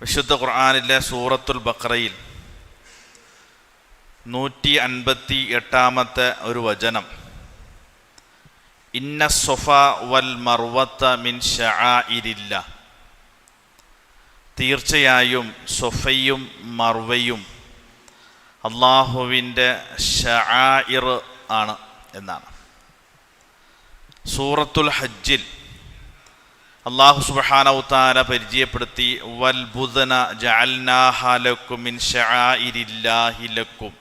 വിശുദ്ധ ഖുർആനിലെ സൂറത്തുൽ ബഖറയിൽ 158 ഒരു വചനം, ഇന്ന സ്വഫ വൽ മർവത്ത മിൻ ശആഇരില്ലാ, തീർച്ചയായും സ്വഫയും മർവയും അള്ളാഹുവിൻ്റെ ശആഇർ ആണ് എന്നാണ്. സൂറത്തുൽ ഹജ്ജിൽ അള്ളാഹു സുബ്ഹാനഹു തആല പരിചയപ്പെടുത്തി, വൽ ബുദന ജഅൽനാഹാ ലക്കും മിൻ ശആഇരില്ലാഹി ലക്കും.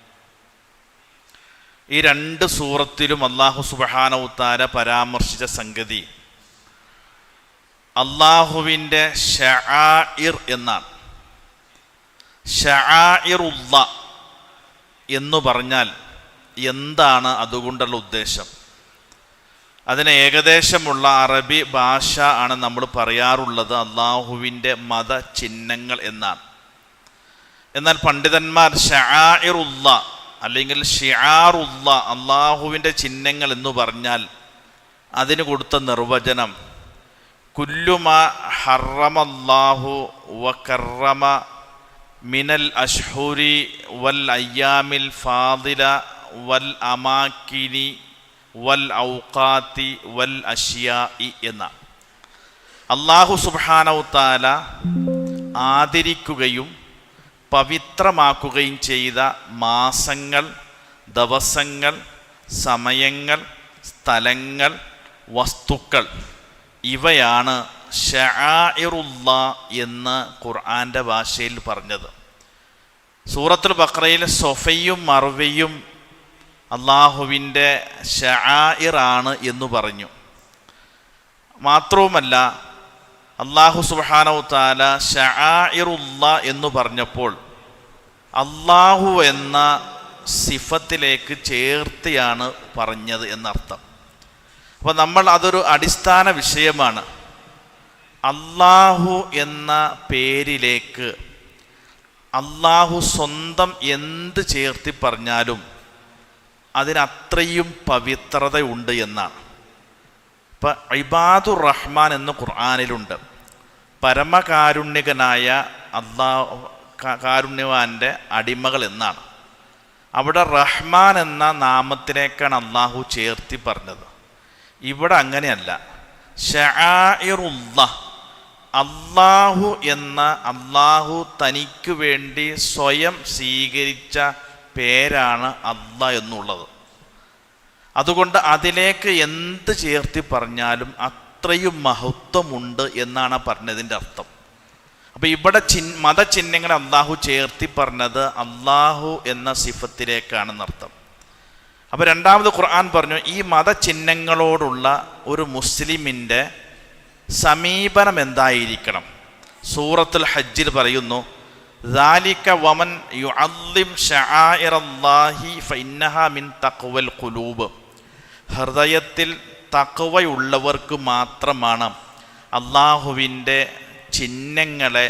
ഈ രണ്ട് സൂറത്തിലും അള്ളാഹു സുബ്ഹാനഹു തആല പരാമർശിച്ച സംഗതി അള്ളാഹുവിൻ്റെ ശആഇർ എന്നാണ്. ശആഇറുല്ലാ എന്ന് പറഞ്ഞാൽ എന്താണ് അതുകൊണ്ടുള്ള ഉദ്ദേശം? അതിന് ഏകദേശമുള്ള അറബി ഭാഷ ആണ് നമ്മൾ പറയാറുള്ളത് അള്ളാഹുവിൻ്റെ മതചിഹ്നങ്ങൾ എന്നാണ്. എന്നാൽ പണ്ഡിതന്മാർ ശആഇറുല്ലാ അല്ലെങ്കിൽ ശിആറുല്ലാ, അള്ളാഹുവിൻ്റെ ചിഹ്നങ്ങൾ എന്ന് പറഞ്ഞാൽ അതിന് കൊടുത്ത നിർവചനം, കുല്ലുമാ ഹറമല്ലാഹു വകറമ മിനൽ അഷ്ഹുരി വൽ അയ്യാമിൽ ഫാദില വൽ അമാകിനി വൽ ഔഖാത്തി വൽ അഷ്യാഇ എന്ന അല്ലാഹു സുബ്ഹാനഹു തആല ആദരിക്കുകയും പവിത്രമാക്കുകയും ചെയ്ത മാസങ്ങൾ, ദിവസങ്ങൾ, സമയങ്ങൾ, സ്ഥലങ്ങൾ, വസ്തുക്കൾ, ഇവയാണ് ശആഇറുല്ലാ എന്ന് ഖുർആൻ്റെ ഭാഷയിൽ പറഞ്ഞത്. സൂറത്തുൽ ബഖറയിൽ സ്വഫയും മർവയും അള്ളാഹുവിൻ്റെ ശആഇറാണ് എന്ന് പറഞ്ഞു. മാത്രവുമല്ല, അള്ളാഹു സുബ്ഹാനഹു തആല ശആഇറുല്ലാ എന്ന് പറഞ്ഞപ്പോൾ അള്ളാഹു എന്ന സിഫത്തിലേക്ക് ചേർത്തിയാണ് പറഞ്ഞത് എന്നർത്ഥം. അപ്പോൾ നമ്മൾ അതൊരു അടിസ്ഥാന വിഷയമാണ്. അള്ളാഹു എന്ന പേരിലേക്ക് അള്ളാഹു സ്വന്തം എന്ത് ചേർത്തി പറഞ്ഞാലും അതിനത്രയും പവിത്രതയുണ്ട് എന്നാണ്. ഇപ്പം ഇബാദുർ റഹ്മാൻ എന്ന് ഖുർആനിലുണ്ട്. പരമകാരുണ്യകനായ കാരുണ്യവാൻ്റെ അടിമകൾ എന്നാണ്. അവിടെ റഹ്മാൻ എന്ന നാമത്തിലേക്കാണ് അള്ളാഹു ചേർത്തി പറഞ്ഞത്. ഇവിടെ അങ്ങനെയല്ല. ശആഇറുല്ലാ, അള്ളാഹു എന്ന അള്ളാഹു തനിക്ക് വേണ്ടി സ്വയം സ്വീകരിച്ച പേരാണ് അല്ലാഹ് എന്നുള്ളത്. അതുകൊണ്ട് അതിലേക്ക് എന്ത് ചേർത്തി പറഞ്ഞാലും അത്രയും മഹത്വമുണ്ട് എന്നാണ് പറഞ്ഞതിൻ്റെ അർത്ഥം. അപ്പോൾ ഇവിടെ മതചിഹ്നങ്ങൾ അള്ളാഹു ചേർത്തി പറഞ്ഞത് അള്ളാഹു എന്ന സിഫത്തിലേക്കാണെന്നർത്ഥം. അപ്പോൾ രണ്ടാമത് ഖുർആൻ പറഞ്ഞു, ഈ മതചിഹ്നങ്ങളോടുള്ള ഒരു മുസ്ലിമിൻ്റെ സമീപനം എന്തായിരിക്കണം? സൂറത്തുൽ ഹജ്ജിൽ പറയുന്നു, ذَلِكَ وَمَنْ يُعَظِّمْ شَعَائِرَ اللَّهِ فَإِنَّهَا مِنْ تَقْوَى الْقُلُوبِ. ഹൃദയത്തിൽ തഖ്വയുള്ളവർക്ക് മാത്രമാണ് അള്ളാഹുവിൻ്റെ ചിഹ്നങ്ങളെ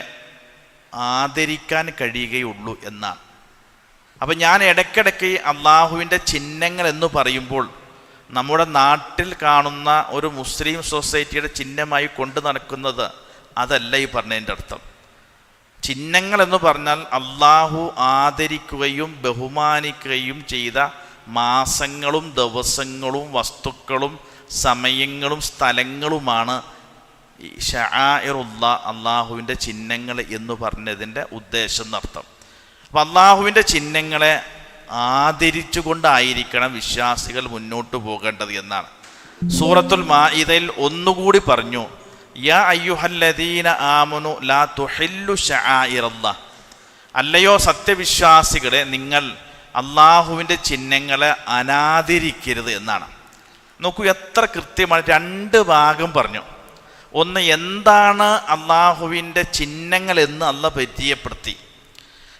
ആദരിക്കാൻ കഴിയുകയുള്ളൂ എന്നാണ്. അപ്പം ഞാൻ ഇടയ്ക്കിടയ്ക്ക് അള്ളാഹുവിൻ്റെ ചിഹ്നങ്ങൾ എന്ന് പറയുമ്പോൾ നമ്മുടെ നാട്ടിൽ കാണുന്ന ഒരു മുസ്ലിം സൊസൈറ്റിയുടെ ചിഹ്നമായി കൊണ്ടു നടക്കുന്നത് അതല്ല ഈ പറഞ്ഞതിൻ്റെ അർത്ഥം. ചിഹ്നങ്ങൾ എന്ന് പറഞ്ഞാൽ അള്ളാഹു ആദരിക്കുകയും ബഹുമാനിക്കുകയും ചെയ്ത മാസങ്ങളും ദിവസങ്ങളും വസ്തുക്കളും സമയങ്ങളും സ്ഥലങ്ങളുമാണ് ഈ ശആഇറുല്ലാ, അള്ളാഹുവിൻ്റെ ചിഹ്നങ്ങൾ എന്ന് പറഞ്ഞതിൻ്റെ ഉദ്ദേശം എന്നർത്ഥം. അപ്പം അള്ളാഹുവിൻ്റെ ചിഹ്നങ്ങളെ ആദരിച്ചുകൊണ്ടായിരിക്കണം വിശ്വാസികൾ മുന്നോട്ട് പോകേണ്ടത് എന്നാണ്. സൂറത്തുൽ മാഇദയിൽ ഒന്നുകൂടി പറഞ്ഞു, യാ അയ്യുഹല്ലദീന ആമനു ലാ തുഹില്ലു ശആഇറല്ലാഹ്, അല്ലയോ സത്യവിശ്വാസികളെ, നിങ്ങൾ അള്ളാഹുവിൻ്റെ ചിഹ്നങ്ങളെ അനാദരിക്കരുത് എന്നാണ്. നോക്കൂ, എത്ര കൃത്യമാണ്. രണ്ട് ഭാഗം പറഞ്ഞു. ഒന്ന്, എന്താണ് അള്ളാഹുവിൻ്റെ ചിഹ്നങ്ങൾ എന്ന് അള്ളാഹ് പരിചയപ്പെടുത്തി.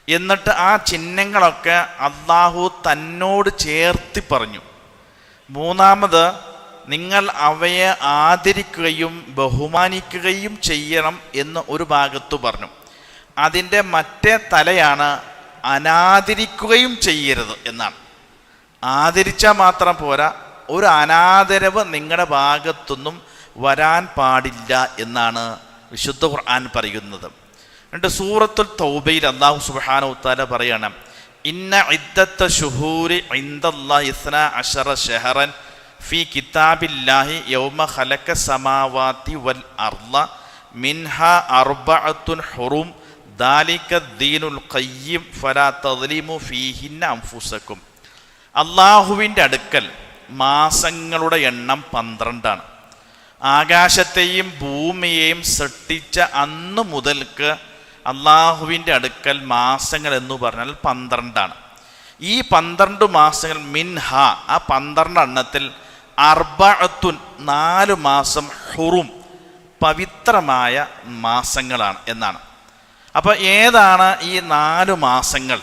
എന്നിട്ട് ആ ചിഹ്നങ്ങളൊക്കെ അള്ളാഹു തന്നോട് ചേർത്തി പറഞ്ഞു. മൂന്നാമത്, നിങ്ങൾ അവയെ ആദരിക്കുകയും ബഹുമാനിക്കുകയും ചെയ്യണം എന്ന് ഒരു ഭാഗത്ത് പറഞ്ഞു. അതിൻ്റെ മറ്റേ തലയാണ് അനാദരിക്കുകയും ചെയ്യരുത് എന്നാണ്. ആദരിച്ചാൽ മാത്രം പോരാ, ഒരു അനാദരവ് നിങ്ങളുടെ ഭാഗത്തൊന്നും വരാൻ പാടില്ല എന്നാണ് വിശുദ്ധ ഖുർആൻ പറയുന്നത്. എന്നിട്ട് സൂറത്തുൽ തൗബയിൽ അല്ലാഹു സുബ്ഹാനഹു വതആല പറയാണ്, ഇന്ന ഇദ്ദത്ത ശുഹൂരി ഇൻദല്ലാഹി 12 ശഹറൻ ഫീ കിതാബില്ലാഹി യൗമ ഖലഖ സമാവാതി വൽ അർള മിൻഹാ അർബഅത്തുൻ ഹുറും ദാലിക ദീനുൽ ഖയ്യിം ഫലാ തദ്ലിമു ഫീഹിന്ന അൻഫുസകും. അള്ളാഹുവിൻ്റെ അടുക്കൽ മാസങ്ങളുടെ എണ്ണം 12. ആകാശത്തെയും ഭൂമിയെയും സൃഷ്ടിച്ച അന്ന് മുതൽക്ക് അള്ളാഹുവിൻ്റെ അടുക്കൽ മാസങ്ങൾ എന്ന് പറഞ്ഞാൽ 12. ഈ 12 മാസങ്ങൾ മിൻഹ, ആ 12 എണ്ണത്തിൽ അർബഅത്തുൻ 4 മാസം ഹുറും പവിത്രമായ മാസങ്ങളാണ് എന്നാണ്. അപ്പോൾ ഏതാണ് ഈ 4 മാസങ്ങൾ?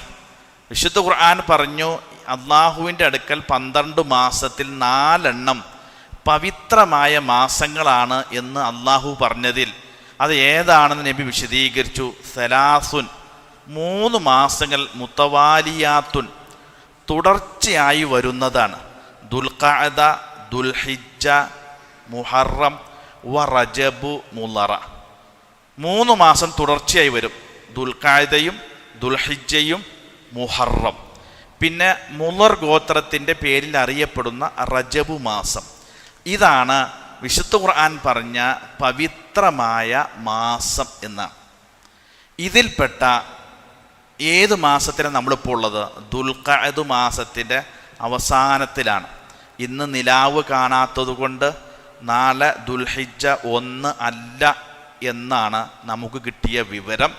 വിശുദ്ധ ഖുർആൻ പറഞ്ഞു, അള്ളാഹുവിൻ്റെ അടുക്കൽ 12 മാസത്തിൽ 4 എണ്ണം പവിത്രമായ മാസങ്ങളാണ് എന്ന് അള്ളാഹു പറഞ്ഞതിൽ അത് ഏതാണെന്ന് നബി വിശദീകരിച്ചു. സലാസുൻ 3 മാസങ്ങൾ മുത്തവാലിയാത്തുൻ തുടർച്ചയായി വരുന്നതാണ്. ദുൽഖഅദ, ദുൽഹിജ്ജ, മുഹറം വ റജബു മുളറ. 3 മാസം തുടർച്ചയായി വരും. ദുൽഖഅദയും ദുൽഹിജ്ജയും മുഹറം. പിന്നെ മുളർ ഗോത്രത്തിൻ്റെ പേരിൽ അറിയപ്പെടുന്ന റജബു മാസം. ഇതാണ് വിശുദ്ധ ഖുർആൻ പറഞ്ഞ പവിത്രമായ മാസം എന്നാണ്. ഇതിൽപ്പെട്ട ഏത് മാസത്തിലാണ് നമ്മളിപ്പോൾ ഉള്ളത്? ദുൽഖഅദ് മാസത്തിൻ്റെ അവസാനത്തിലാണ്. ഇന്ന് നിലാവ് കാണാത്തത് കൊണ്ട് നാളെ ദുൽഹിജ്ജ 1 അല്ല എന്നാണ് നമുക്ക് കിട്ടിയ വിവരം.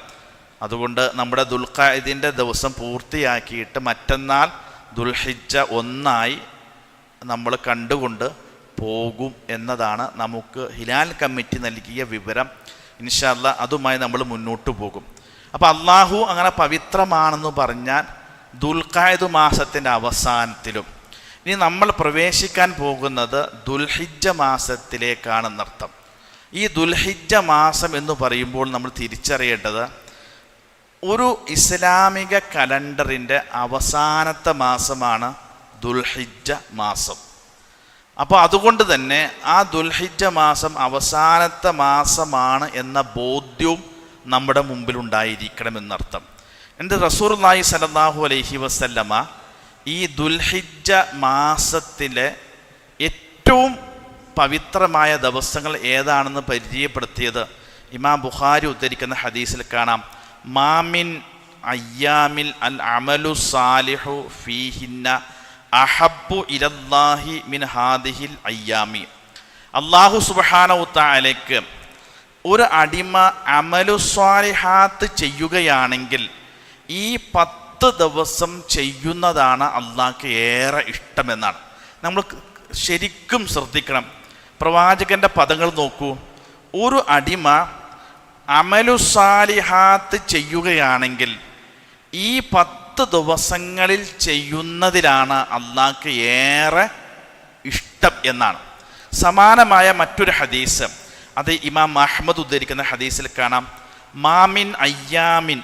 അതുകൊണ്ട് നമ്മുടെ ദുൽഖഅദിൻ്റെ ദിവസം പൂർത്തിയാക്കിയിട്ട് മറ്റന്നാൾ ദുൽഹിജ്ജ 1 നമ്മൾ കണ്ടുകൊണ്ട് പോകും എന്നതാണ് നമുക്ക് ഹിലാൽ കമ്മിറ്റി നൽകിയ വിവരം. ഇൻഷാ അല്ലാഹ് അതുമായി നമ്മൾ മുന്നോട്ട് പോകും. അപ്പോൾ അള്ളാഹു അങ്ങനെ പവിത്രമാണെന്ന് പറഞ്ഞാൽ ദുൽഖഅദ് മാസത്തിൻ്റെ അവസാനത്തിലും. ഇനി നമ്മൾ പ്രവേശിക്കാൻ പോകുന്നത് ദുൽഹിജ്ജ മാസത്തിലേക്കാണെന്നർത്ഥം. ഈ ദുൽഹിജ്ജ മാസം എന്ന് പറയുമ്പോൾ നമ്മൾ തിരിച്ചറിയേണ്ടത് ഒരു ഇസ്ലാമിക കലണ്ടറിൻ്റെ അവസാനത്തെ മാസമാണ് ദുൽഹിജ്ജ മാസം. അപ്പോൾ അതുകൊണ്ട് തന്നെ ആ ദുൽഹിജ്ജ മാസം അവസാനത്തെ മാസമാണ് എന്ന ബോധ്യവും നമ്മുടെ മുമ്പിൽ ഉണ്ടായിരിക്കണമെന്നർത്ഥം. എൻ്റെ റസൂലുള്ളാഹി സ്വല്ലല്ലാഹു അലൈഹി വസല്ലമ ഈ ദുൽഹിജ്ജ മാസത്തിലെ ഏറ്റവും പവിത്രമായ ദിവസങ്ങൾ ഏതാണെന്ന് പരിചയപ്പെടുത്തിയത് ഇമാം ബുഖാരി ഉദ്ധരിക്കുന്ന ഹദീസിൽ കാണാം. മാമിൻ അയ്യാമിൽ അൽ അമലു സാലിഹു ഫീഹിന്ന അഹബ്ബു ഇലല്ലാഹി മിൻ ഹാദിഹിൽ അയ്യാമി. അല്ലാഹു സുബ്ഹാനഹു തആലയ്ക്ക് ഒരു അടിമ അമലു സ്വാലിഹാത്ത് ചെയ്യുകയാണെങ്കിൽ ഈ 10 ദിവസം ചെയ്യുന്നതാണ് അള്ളാഹ്ക്ക് ഏറെ ഇഷ്ടമെന്നാണ്. നമ്മൾ ശരിക്കും ശ്രദ്ധിക്കണം. പ്രവാചകൻ്റെ പദങ്ങൾ നോക്കൂ. ഒരു അടിമ അമലു സ്വാലിഹാത്ത് ചെയ്യുകയാണെങ്കിൽ ഈ 10 ദിവസങ്ങളിൽ ചെയ്യുന്നതിലാണ് അള്ളാഹ്ക്ക് ഏറെ ഇഷ്ടം എന്നാണ്. സമാനമായ മറ്റൊരു ഹദീസ്, അത് ഇമാം അഹ്മദ് ഉദ്ധരിക്കുന്ന ഹദീസിൽ കാണാം. മാമിൻ അയ്യാമിൻ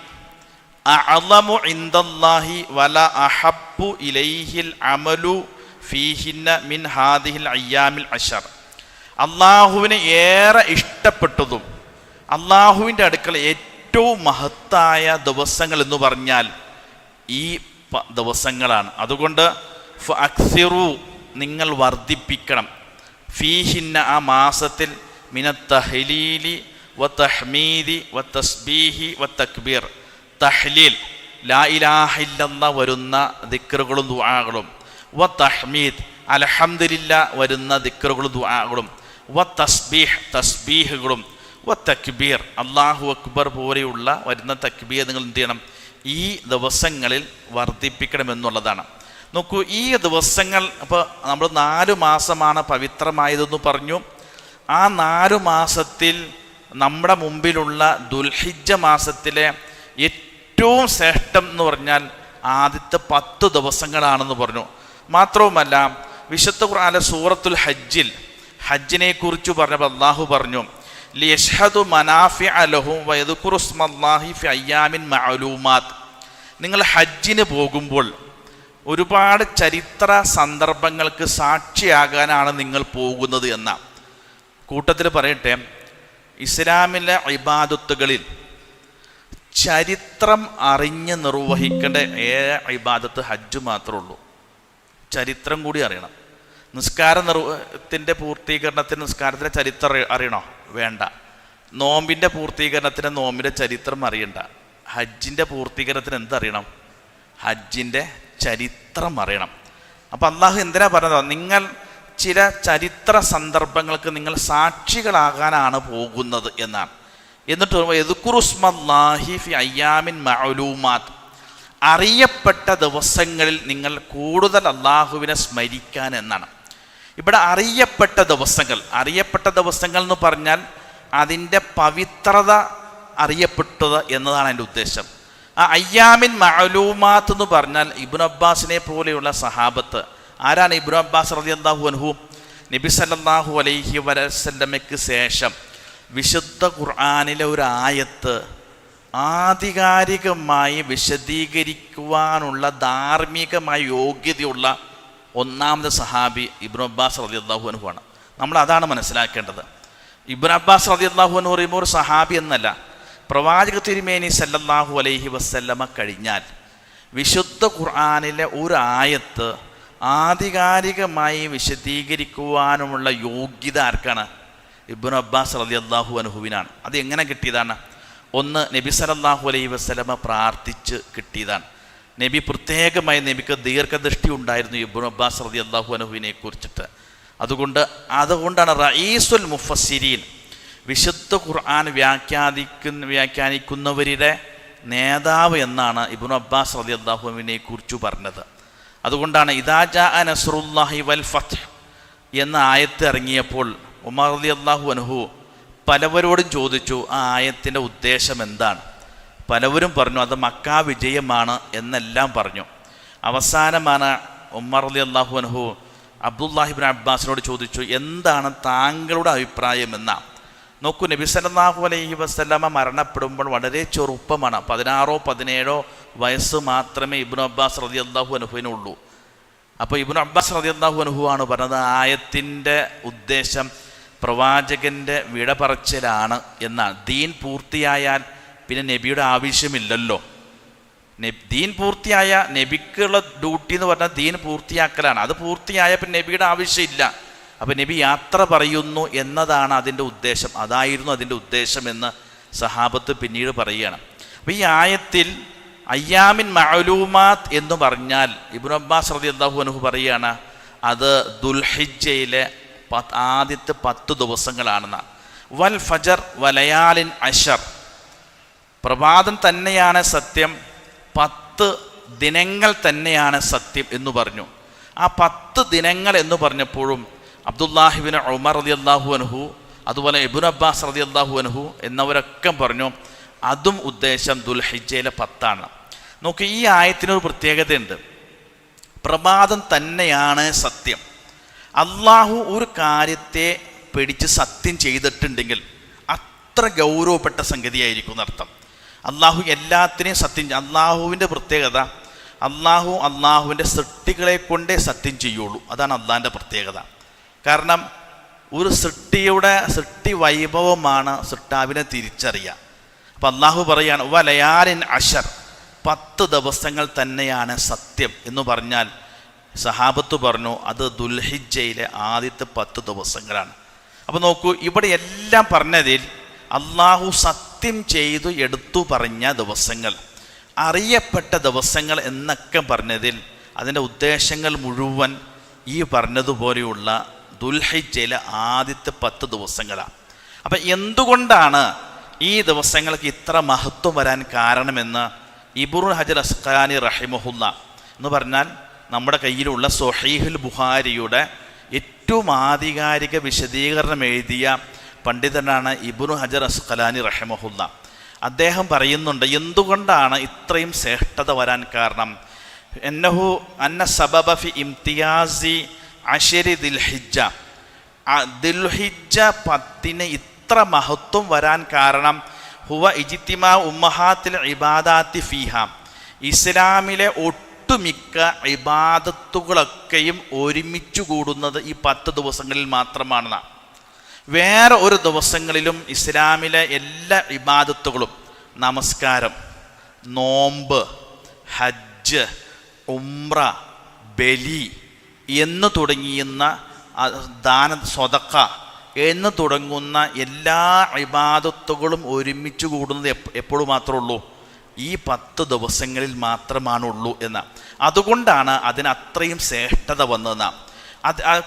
അഅ്ളമു ഇൻദല്ലാഹി വല അഹബ്ബു ഇലൈഹിൽ അമലു ഫീഹിന്ന മിൻ ഹാദിഹിൽ അയ്യാമിൽ അശർ. അള്ളാഹുവിനെ ഏറെ ഇഷ്ടപ്പെട്ടതും അള്ളാഹുവിൻ്റെ അടുക്കൽ ഏറ്റവും മഹത്തായ ദിവസങ്ങൾ എന്ന് പറഞ്ഞാൽ ഈ ദിവസങ്ങളാണ്. അതുകൊണ്ട് ഫഅക്സിറു, നിങ്ങൾ വർദ്ധിപ്പിക്കണം, ഫീഹിന്ന, ആ മാസത്തിൽ, മിനത്തഹ്ലീലി വതഹ്മീദി വതസ്ബീഹി വതക്ബീർ. തഹ്ലീൽ, ലാ ഇലാഹ ഇല്ലല്ലാഹ് വരുന്ന ദിക്റുകളും ദുആകളും, വതഹ്മീദ്, അൽഹംദുലില്ലാ വരുന്ന ദിക്റുകളും ദുആകളും, വതസ്ബീഹ്, തസ്ബീഹുകളും, വതക്ബീർ, അല്ലാഹു അക്ബർ പോലെയുള്ള വരുന്ന തക്ബീർ നിങ്ങൾ എന്ത് ചെയ്യണം? ഈ ദിവസങ്ങളിൽ വർദ്ധിപ്പിക്കണമെന്നുള്ളതാണ്. നോക്കൂ, ഈ ദിവസങ്ങൾ അപ്പോൾ നമ്മൾ 4 മാസമാണ് പവിത്രമായതെന്ന് പറഞ്ഞു. ആ 4 മാസത്തിൽ നമ്മുടെ മുമ്പിലുള്ള ദുൽഹിജ്ജ മാസത്തിലെ ഏറ്റവും ശ്രേഷ്ഠം എന്ന് പറഞ്ഞാൽ ആദ്യത്തെ 10 ദിവസങ്ങളാണെന്ന് പറഞ്ഞു. മാത്രവുമല്ല, വിശുദ്ധ ഖുർആനിലെ സൂറത്തുൽ ഹജ്ജിൽ ഹജ്ജിനെ കുറിച്ച് പറഞ്ഞപ്പോൾ അള്ളാഹു പറഞ്ഞു, ലിയശ്ഹദു മനാഫിഅ ലഹും വയദ്കുറു ഇസ്മല്ലാഹി ഫി അയ്യാമിൻ മഅലൂമാത്ത്. നിങ്ങൾ ഹജ്ജിന് പോകുമ്പോൾ ഒരുപാട് ചരിത്ര സന്ദർഭങ്ങൾക്ക് സാക്ഷിയാകാനാണ് നിങ്ങൾ പോകുന്നത് എന്ന കൂട്ടത്തിൽ പറയട്ടെ, ഇസ്ലാമിലെ ഇബാദത്തുകളിൽ ചരിത്രം അറിഞ്ഞ് നിർവഹിക്കേണ്ട ഇബാദത്ത് ഹജ്ജ് മാത്രമേ ഉള്ളൂ. ചരിത്രം കൂടി അറിയണം. നിസ്കാരത്തിൻ്റെ പൂർത്തീകരണത്തിന് നിസ്കാരത്തിൻ്റെ ചരിത്രം അറിയണോ? വേണ്ട. നോമ്പിൻ്റെ പൂർത്തീകരണത്തിന് നോമ്പിൻ്റെ ചരിത്രം അറിയണ്ട. ഹജ്ജിൻ്റെ പൂർത്തീകരണത്തിന് എന്തറിയണം? ഹജ്ജിൻ്റെ ചരിത്രം അറിയണം. അപ്പം അള്ളാഹു എന്തിനാ പറഞ്ഞത്? നിങ്ങൾ ചില ചരിത്ര സന്ദർഭങ്ങൾക്ക് നിങ്ങൾ സാക്ഷികളാകാനാണ് പോകുന്നത് എന്നാണ്. എന്നിട്ട് യദ്കുറുസ്മല്ലാഹി ഫി അയ്യാമിൻ മഅലൂമാത്ത്, അറിയപ്പെട്ട ദിവസങ്ങളിൽ നിങ്ങൾ കൂടുതൽ അള്ളാഹുവിനെ സ്മരിക്കാൻ എന്നാണ്. ഇവിടെ അറിയപ്പെട്ട ദിവസങ്ങൾ എന്ന് പറഞ്ഞാൽ അതിൻ്റെ പവിത്രത അറിയപ്പെട്ടത് എന്നതാണ് എൻ്റെ ഉദ്ദേശം. ആ അയ്യാമിൻ മഅലൂമാത്ത് എന്ന് പറഞ്ഞാൽ ഇബ്നു അബ്ബാസിനെ പോലെയുള്ള സഹാബത്ത്. ആരാണ് ഇബ്നു അബ്ബാസ് റളിയല്ലാഹു അൻഹു? നബി സല്ലല്ലാഹു അലൈഹി വസല്ലമയ്ക്ക് ശേഷം വിശുദ്ധ ഖുർആനിലെ ഒരു ആയത്ത് ആധികാരികമായി വിശദീകരിക്കുവാനുള്ള ധാർമ്മികമായ യോഗ്യതയുള്ള ഒന്നാമത്തെ സഹാബി ഇബ്നു അബ്ബാസ് റളിയല്ലാഹു അൻഹു ആണ്. നമ്മൾ അതാണ് മനസ്സിലാക്കേണ്ടത്. ഇബ്നു അബ്ബാസ് റളിയല്ലാഹു അൻഹു പറയുമ്പോൾ ഒരു സഹാബി എന്നല്ല, പ്രവാചക തിരുമേനി സല്ലല്ലാഹു അലൈഹി വസല്ലമ കഴിഞ്ഞാൽ വിശുദ്ധ ഖുർആനിലെ ഒരു ആയത്ത് ആധികാരികമായി വിശദീകരിക്കുവാനുമുള്ള യോഗ്യത ആർക്കാണ്? ഇബ്നു അബ്ബാസ് റളിയല്ലാഹു അൻഹുവിനാണ്. അത് എങ്ങനെ കിട്ടിയതാണ്? ഒന്ന്, നബി സല്ലല്ലാഹു അലൈഹി വസല്ലമ പ്രാർത്ഥിച്ച് കിട്ടിയതാണ്. നബി പ്രത്യേകമായി, നബിക്ക് ദീർഘദൃഷ്ടി ഉണ്ടായിരുന്നു ഇബ്നു അബ്ബാസ് റളിയല്ലാഹു അൻഹുവിനെ കുറിച്ചിട്ട്. അതുകൊണ്ടാണ് റഈസുൽ മുഫസ്സിരീൻ, വിശുദ്ധ ഖുർആൻ വ്യാഖ്യാനിക്കുന്നവരുടെ നേതാവ് എന്നാണ് ഇബ്നു അബ്ബാസ് റളിയല്ലാഹു അൻഹുവിനെ കുറിച്ച് പറഞ്ഞത്. അതുകൊണ്ടാണ് ഇദാ ജാഅ നസ്റുല്ലാഹി വൽ ഫത്ഹ് എന്ന ആയത്ത് ഇറങ്ങിയപ്പോൾ ഉമർ റളിയല്ലാഹു അൻഹു പലവരോടും ചോദിച്ചു, ആ ആയത്തിൻ്റെ ഉദ്ദേശം എന്താണ്? പലവരും പറഞ്ഞു അത് മക്കാ വിജയമാണ് എന്നെല്ലാം പറഞ്ഞു. അവസാനമാണ് ഉമർ റളിയല്ലാഹു അൻഹു അബ്ദുല്ലാഹി ഇബ്നു അബ്ബാസിനോട് ചോദിച്ചു, എന്താണ് താങ്കളുടെ അഭിപ്രായം എന്നാ? നോക്കൂ, നബി സല്ലല്ലാഹു അലൈഹി വസല്ലമ മരണപ്പെടുമ്പോൾ വളരെ ചെറുപ്പമാണ്, 16-17 വയസ്സ് മാത്രമേ ഇബ്നു അബ്ബാസ് റളിയല്ലാഹു അൻഹുവിനുള്ളൂ. അപ്പോൾ ഇബ്നു അബ്ബാസ് റളിയല്ലാഹു അൻഹു ആണ് പറഞ്ഞത് ആയത്തിൻ്റെ ഉദ്ദേശം പ്രവാചകൻ്റെ വിട പറച്ചിലാണ് എന്നാണ്. ദീൻ പൂർത്തിയായാൽ പിന്നെ നബിയുടെ ആവശ്യമില്ലല്ലോ. ദീൻ പൂർത്തിയായ നബിക്കുള്ള ഡ്യൂട്ടി എന്ന് പറഞ്ഞാൽ ദീൻ പൂർത്തിയാക്കലാണ്. അത് പൂർത്തിയായ പിന്നെ നബിയുടെ ആവശ്യമില്ല. അപ്പം നബി യാത്ര പറയുന്നു എന്നതാണ് അതിൻ്റെ ഉദ്ദേശം. അതായിരുന്നു അതിൻ്റെ ഉദ്ദേശമെന്ന് സഹാബത്ത് പിന്നീട് പറയുകയാണ്. അപ്പോൾ ഈ ആയത്തിൽ അയ്യാമിൻ മഅലൂമാത്ത് എന്ന് പറഞ്ഞാൽ ഇബ്നു അബ്ബാസ് റളിയല്ലാഹു അൻഹു പറയുകയാണ് അത് ദുൽഹിജ്ജയിലെ ആദ്യത്തെ 10 ദിവസങ്ങളാണെന്ന്. വൽ ഫജർ വലയാലിൻ അശർ, പ്രഭാതം തന്നെയാണ് സത്യം, 10 ദിനങ്ങൾ തന്നെയാണ് സത്യം എന്ന് പറഞ്ഞു. ആ 10 ദിനങ്ങൾ എന്ന് പറഞ്ഞപ്പോഴും അബ്ദുല്ലാഹി ഇബ്നു ഉമർ റളിയല്ലാഹു അൻഹു അതുപോലെ ഇബ്നു അബ്ബാസ് റളിയല്ലാഹു അൻഹു എന്നവരൊക്കെ പറഞ്ഞു അതും ഉദ്ദേശം ദുൽഹിജ്ജയിലെ 10 നോക്കി, ഈ ആയത്തിനൊരു പ്രത്യേകതയുണ്ട്. പ്രഭാതം തന്നെയാണ് സത്യം. അള്ളാഹു ഒരു കാര്യത്തെ പിടിച്ച് സത്യം ചെയ്തിട്ടുണ്ടെങ്കിൽ അത്ര ഗൗരവപ്പെട്ട സംഗതിയായിരിക്കും എന്നർത്ഥം. അള്ളാഹു എല്ലാത്തിനെയും സത്യം. അള്ളാഹുവിൻ്റെ പ്രത്യേകത, അള്ളാഹുവിൻ്റെ സൃഷ്ടികളെ കൊണ്ടേ സത്യം ചെയ്യുള്ളൂ. അതാണ് അള്ളാഹിൻ്റെ പ്രത്യേകത. കാരണം ഒരു സൃഷ്ടി വൈഭവമാണ് സൃഷ്ടാവിനെ തിരിച്ചറിയുക. അപ്പം അള്ളാഹു പറയാണ് വലയാലിൻ അശർ, 10 ദിവസങ്ങൾ തന്നെയാണ് സത്യം എന്ന് പറഞ്ഞാൽ സഹാബത്ത് പറഞ്ഞു അത് ദുൽഹിജ്ജയിലെ ആദ്യത്തെ 10 ദിവസങ്ങളാണ്. അപ്പോൾ നോക്കൂ, ഇവിടെ എല്ലാം പറഞ്ഞതിൽ അള്ളാഹു സത്യം ചെയ്തു എടുത്തു പറഞ്ഞ ദിവസങ്ങൾ, അറിയപ്പെട്ട ദിവസങ്ങൾ എന്നൊക്കെ പറഞ്ഞതിൽ അതിൻ്റെ ഉദ്ദേശങ്ങൾ മുഴുവൻ ഈ പറഞ്ഞതുപോലെയുള്ള ദുൽഹിജ്ജയിലെ ആദ്യത്തെ 10 ദിവസങ്ങളാണ്. അപ്പം എന്തുകൊണ്ടാണ് ഈ ദിവസങ്ങൾക്ക് ഇത്ര മഹത്വം വരാൻ കാരണമെന്ന് ഇബ്നു ഹജർ അസ്ഖലാനി റഹിമഹുല്ല എന്ന് പറഞ്ഞാൽ നമ്മുടെ കയ്യിലുള്ള സ്വഹീഹുൽ ബുഖാരിയുടെ ഏറ്റവും ആധികാരിക വിശദീകരണം എഴുതിയ പണ്ഡിതനാണ് ഇബ്നു ഹജർ അസ്ഖലാനി റഹിമഹുല്ല. അദ്ദേഹം പറയുന്നുണ്ട് എന്തുകൊണ്ടാണ് ഇത്രയും ശ്രേഷ്ഠത വരാൻ കാരണം. അന്ന സബബ ഫി ഇംതിയാസി അശരി ദിൽഹിജ്ജ, ദിൽഹിജ്ജ 10 ഇത്ര മഹത്വം വരാൻ കാരണം ഹുവ ഇജ്തിമാ ഉമ്മഹാത്തിൽ ഇബാദാത്തി ഫീഹ, ഇസ്ലാമിലെ ഒട്ടുമിക്ക ഇബാദത്തുകളൊക്കെയും ഒരുമിച്ച് കൂടുന്നത് ഈ 10 ദിവസങ്ങളിൽ മാത്രമാണ്. വേറെ ഒരു ദിവസങ്ങളിലും ഇസ്ലാമിലെ എല്ലാ ഇബാദത്തുകളും നമസ്കാരം, നോമ്പ്, ഹജ്ജ്, ഉംറ, ബലി എന്ന് തുടങ്ങിയുന്ന ദാന, സ്വതക്ക എന്ന് തുടങ്ങുന്ന എല്ലാ ഇബാദത്തുകളും ഒരുമിച്ച് കൂടുന്നത് എപ്പോഴും മാത്രമേ ഉള്ളൂ? ഈ 10 ദിവസങ്ങളിൽ മാത്രമാണുള്ളൂ എന്ന. അതുകൊണ്ടാണ് അതിന് അത്രയും ശ്രേഷ്ഠത വന്നതെന്ന.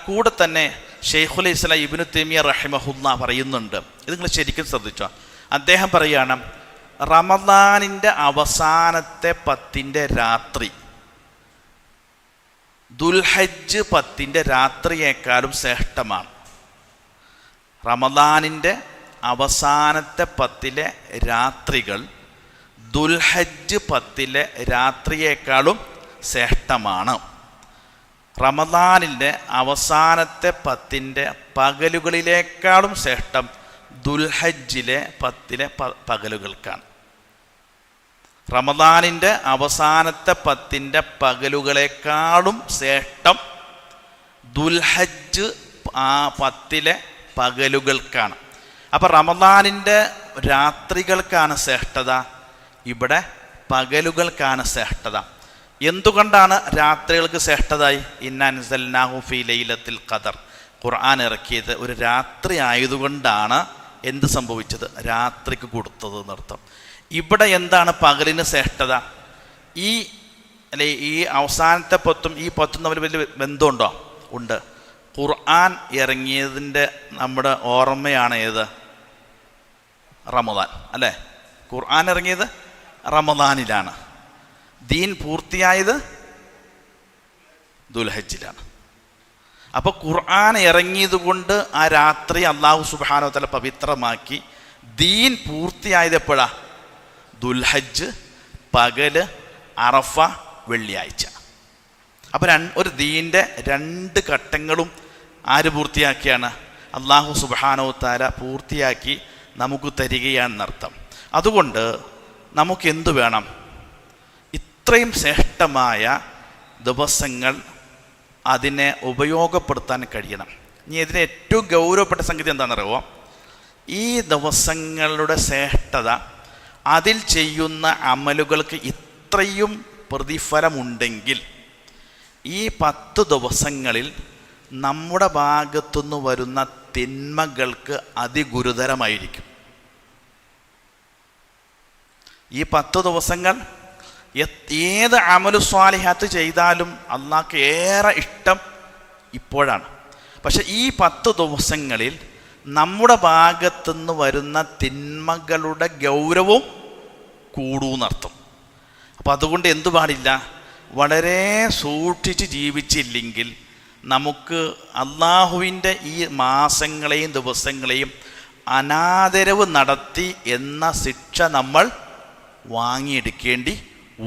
കൂടെ തന്നെ ഷെയ്ഖുൽ ഇസ്ലാം ഇബ്നു തൈമിയ്യ റഹിമഹുല്ലാ പറയുന്നുണ്ട്. ഇത് നിങ്ങൾ ശരിക്കും ശ്രദ്ധിച്ചോ. അദ്ദേഹം പറയുകയാണ്, റമദാനിൻ്റെ അവസാനത്തെ 10ൻ്റെ രാത്രി ദുൽഹജ്ജ് 10ൻ്റെ രാത്രിയേക്കാളും ശ്രേഷ്ഠമാണ്. റമദാനിൻ്റെ അവസാനത്തെ 10ലെ രാത്രികൾ ദുൽഹജ്ജ് 10ലെ രാത്രിയേക്കാളും ശ്രേഷ്ഠമാണ്. റമദാനിൻ്റെ അവസാനത്തെ 10ൻ്റെ പകലുകളിലേക്കാളും ശ്രേഷ്ഠം ദുൽഹജ്ജിലെ 10ലെ പകലുകൾക്കാണ്. റമദാനിൻ്റെ അവസാനത്തെ 10ൻ്റെ പകലുകളെക്കാളും ശ്രേഷ്ഠം ദുൽഹജ്ജ് 10ലെ പകലുകൾക്കാണ്. അപ്പം റമദാനിൻ്റെ രാത്രികൾക്കാണ് ശ്രേഷ്ഠത, ഇവിടെ പകലുകൾക്കാണ് ശ്രേഷ്ഠത. എന്തുകൊണ്ടാണ് രാത്രികൾക്ക് ശ്രേഷ്ഠതായി? ഇന്നാ അൻസൽനാഹു ഫീ ലൈലത്തുൽ ഖദർ, ഖുർആൻ ഇറക്കിയത് ഒരു രാത്രി ആയതുകൊണ്ടാണ് എന്ത് സംഭവിച്ചത്? രാത്രിക്ക് കൊടുത്തത് എന്നർത്ഥം. ഇവിടെ എന്താണ് പകലിന് ശ്രേഷ്ഠത? ഈ അവസാനത്തെ 10ഉം ഈ 10ഉം തമ്മിൽ വലിയ ബന്ധമുണ്ടോ? ഉണ്ട്. ഖുർആൻ ഇറങ്ങിയതിൻ്റെ നമ്മുടെ ഓർമ്മയാണ് ഏത്? റമദാൻ അല്ലേ? ഖുർആൻ ഇറങ്ങിയത് റമദാനിലാണ്. ദീൻ പൂർത്തിയായത് ദുൽഹജ്ജിലാണ്. അപ്പോൾ ഖുർആൻ ഇറങ്ങിയത് കൊണ്ട് ആ രാത്രി അല്ലാഹു സുബ്ഹാനഹു വ തആല പവിത്രമാക്കി. ദീൻ പൂർത്തിയായത് എപ്പോഴാ? ദുൽഹജ്ജ്, പകല്, അറഫ, വെള്ളിയാഴ്ച. അപ്പോൾ ഒരു ദീൻ്റെ 2 ഘട്ടങ്ങളും ആര് പൂർത്തിയാക്കിയാണ്? അല്ലാഹു സുബ്ഹാനഹു വ തആല പൂർത്തിയാക്കി നമുക്ക് തരികയാണെന്നർത്ഥം. അതുകൊണ്ട് നമുക്ക് എന്തു വേണം? ഇത്രയും ശ്രേഷ്ഠമായ ദിവസങ്ങൾ അതിനെ ഉപയോഗപ്പെടുത്താൻ കഴിയണം. ഇനി ഇതിന് ഏറ്റവും ഗൗരവപ്പെട്ട സംഗതി എന്താണെന്നറിയുമോ? ഈ ദിവസങ്ങളുടെ ശ്രേഷ്ഠത, അതിൽ ചെയ്യുന്ന അമലുകൾക്ക് ഇത്രയും പ്രതിഫലമുണ്ടെങ്കിൽ ഈ 10 ദിവസങ്ങളിൽ നമ്മുടെ ഭാഗത്തുനിന്ന് വരുന്ന തിന്മകൾക്ക് അതിഗുരുതരമായിരിക്കും. ഈ 10 ദിവസങ്ങൾ ഏത് അമലു സ്വാലിഹാത്ത് ചെയ്താലും അള്ളാഹ്ക്ക് ഏറെ ഇഷ്ടം ഇപ്പോഴാണ്. പക്ഷെ ഈ 10 ദിവസങ്ങളിൽ നമ്മുടെ ഭാഗത്തുനിന്ന് വരുന്ന തിന്മകളുടെ ഗൗരവവും കൂടൂന്നർത്ഥം. അപ്പം അതുകൊണ്ട് എന്തു പാടില്ല? വളരെ സൂക്ഷിച്ച് ജീവിച്ചില്ലെങ്കിൽ നമുക്ക് അള്ളാഹുവിൻ്റെ ഈ മാസങ്ങളെയും ദിവസങ്ങളെയും അനാദരവ് നടത്തി എന്ന ശിക്ഷ നമ്മൾ വാങ്ങിയെടുക്കേണ്ടി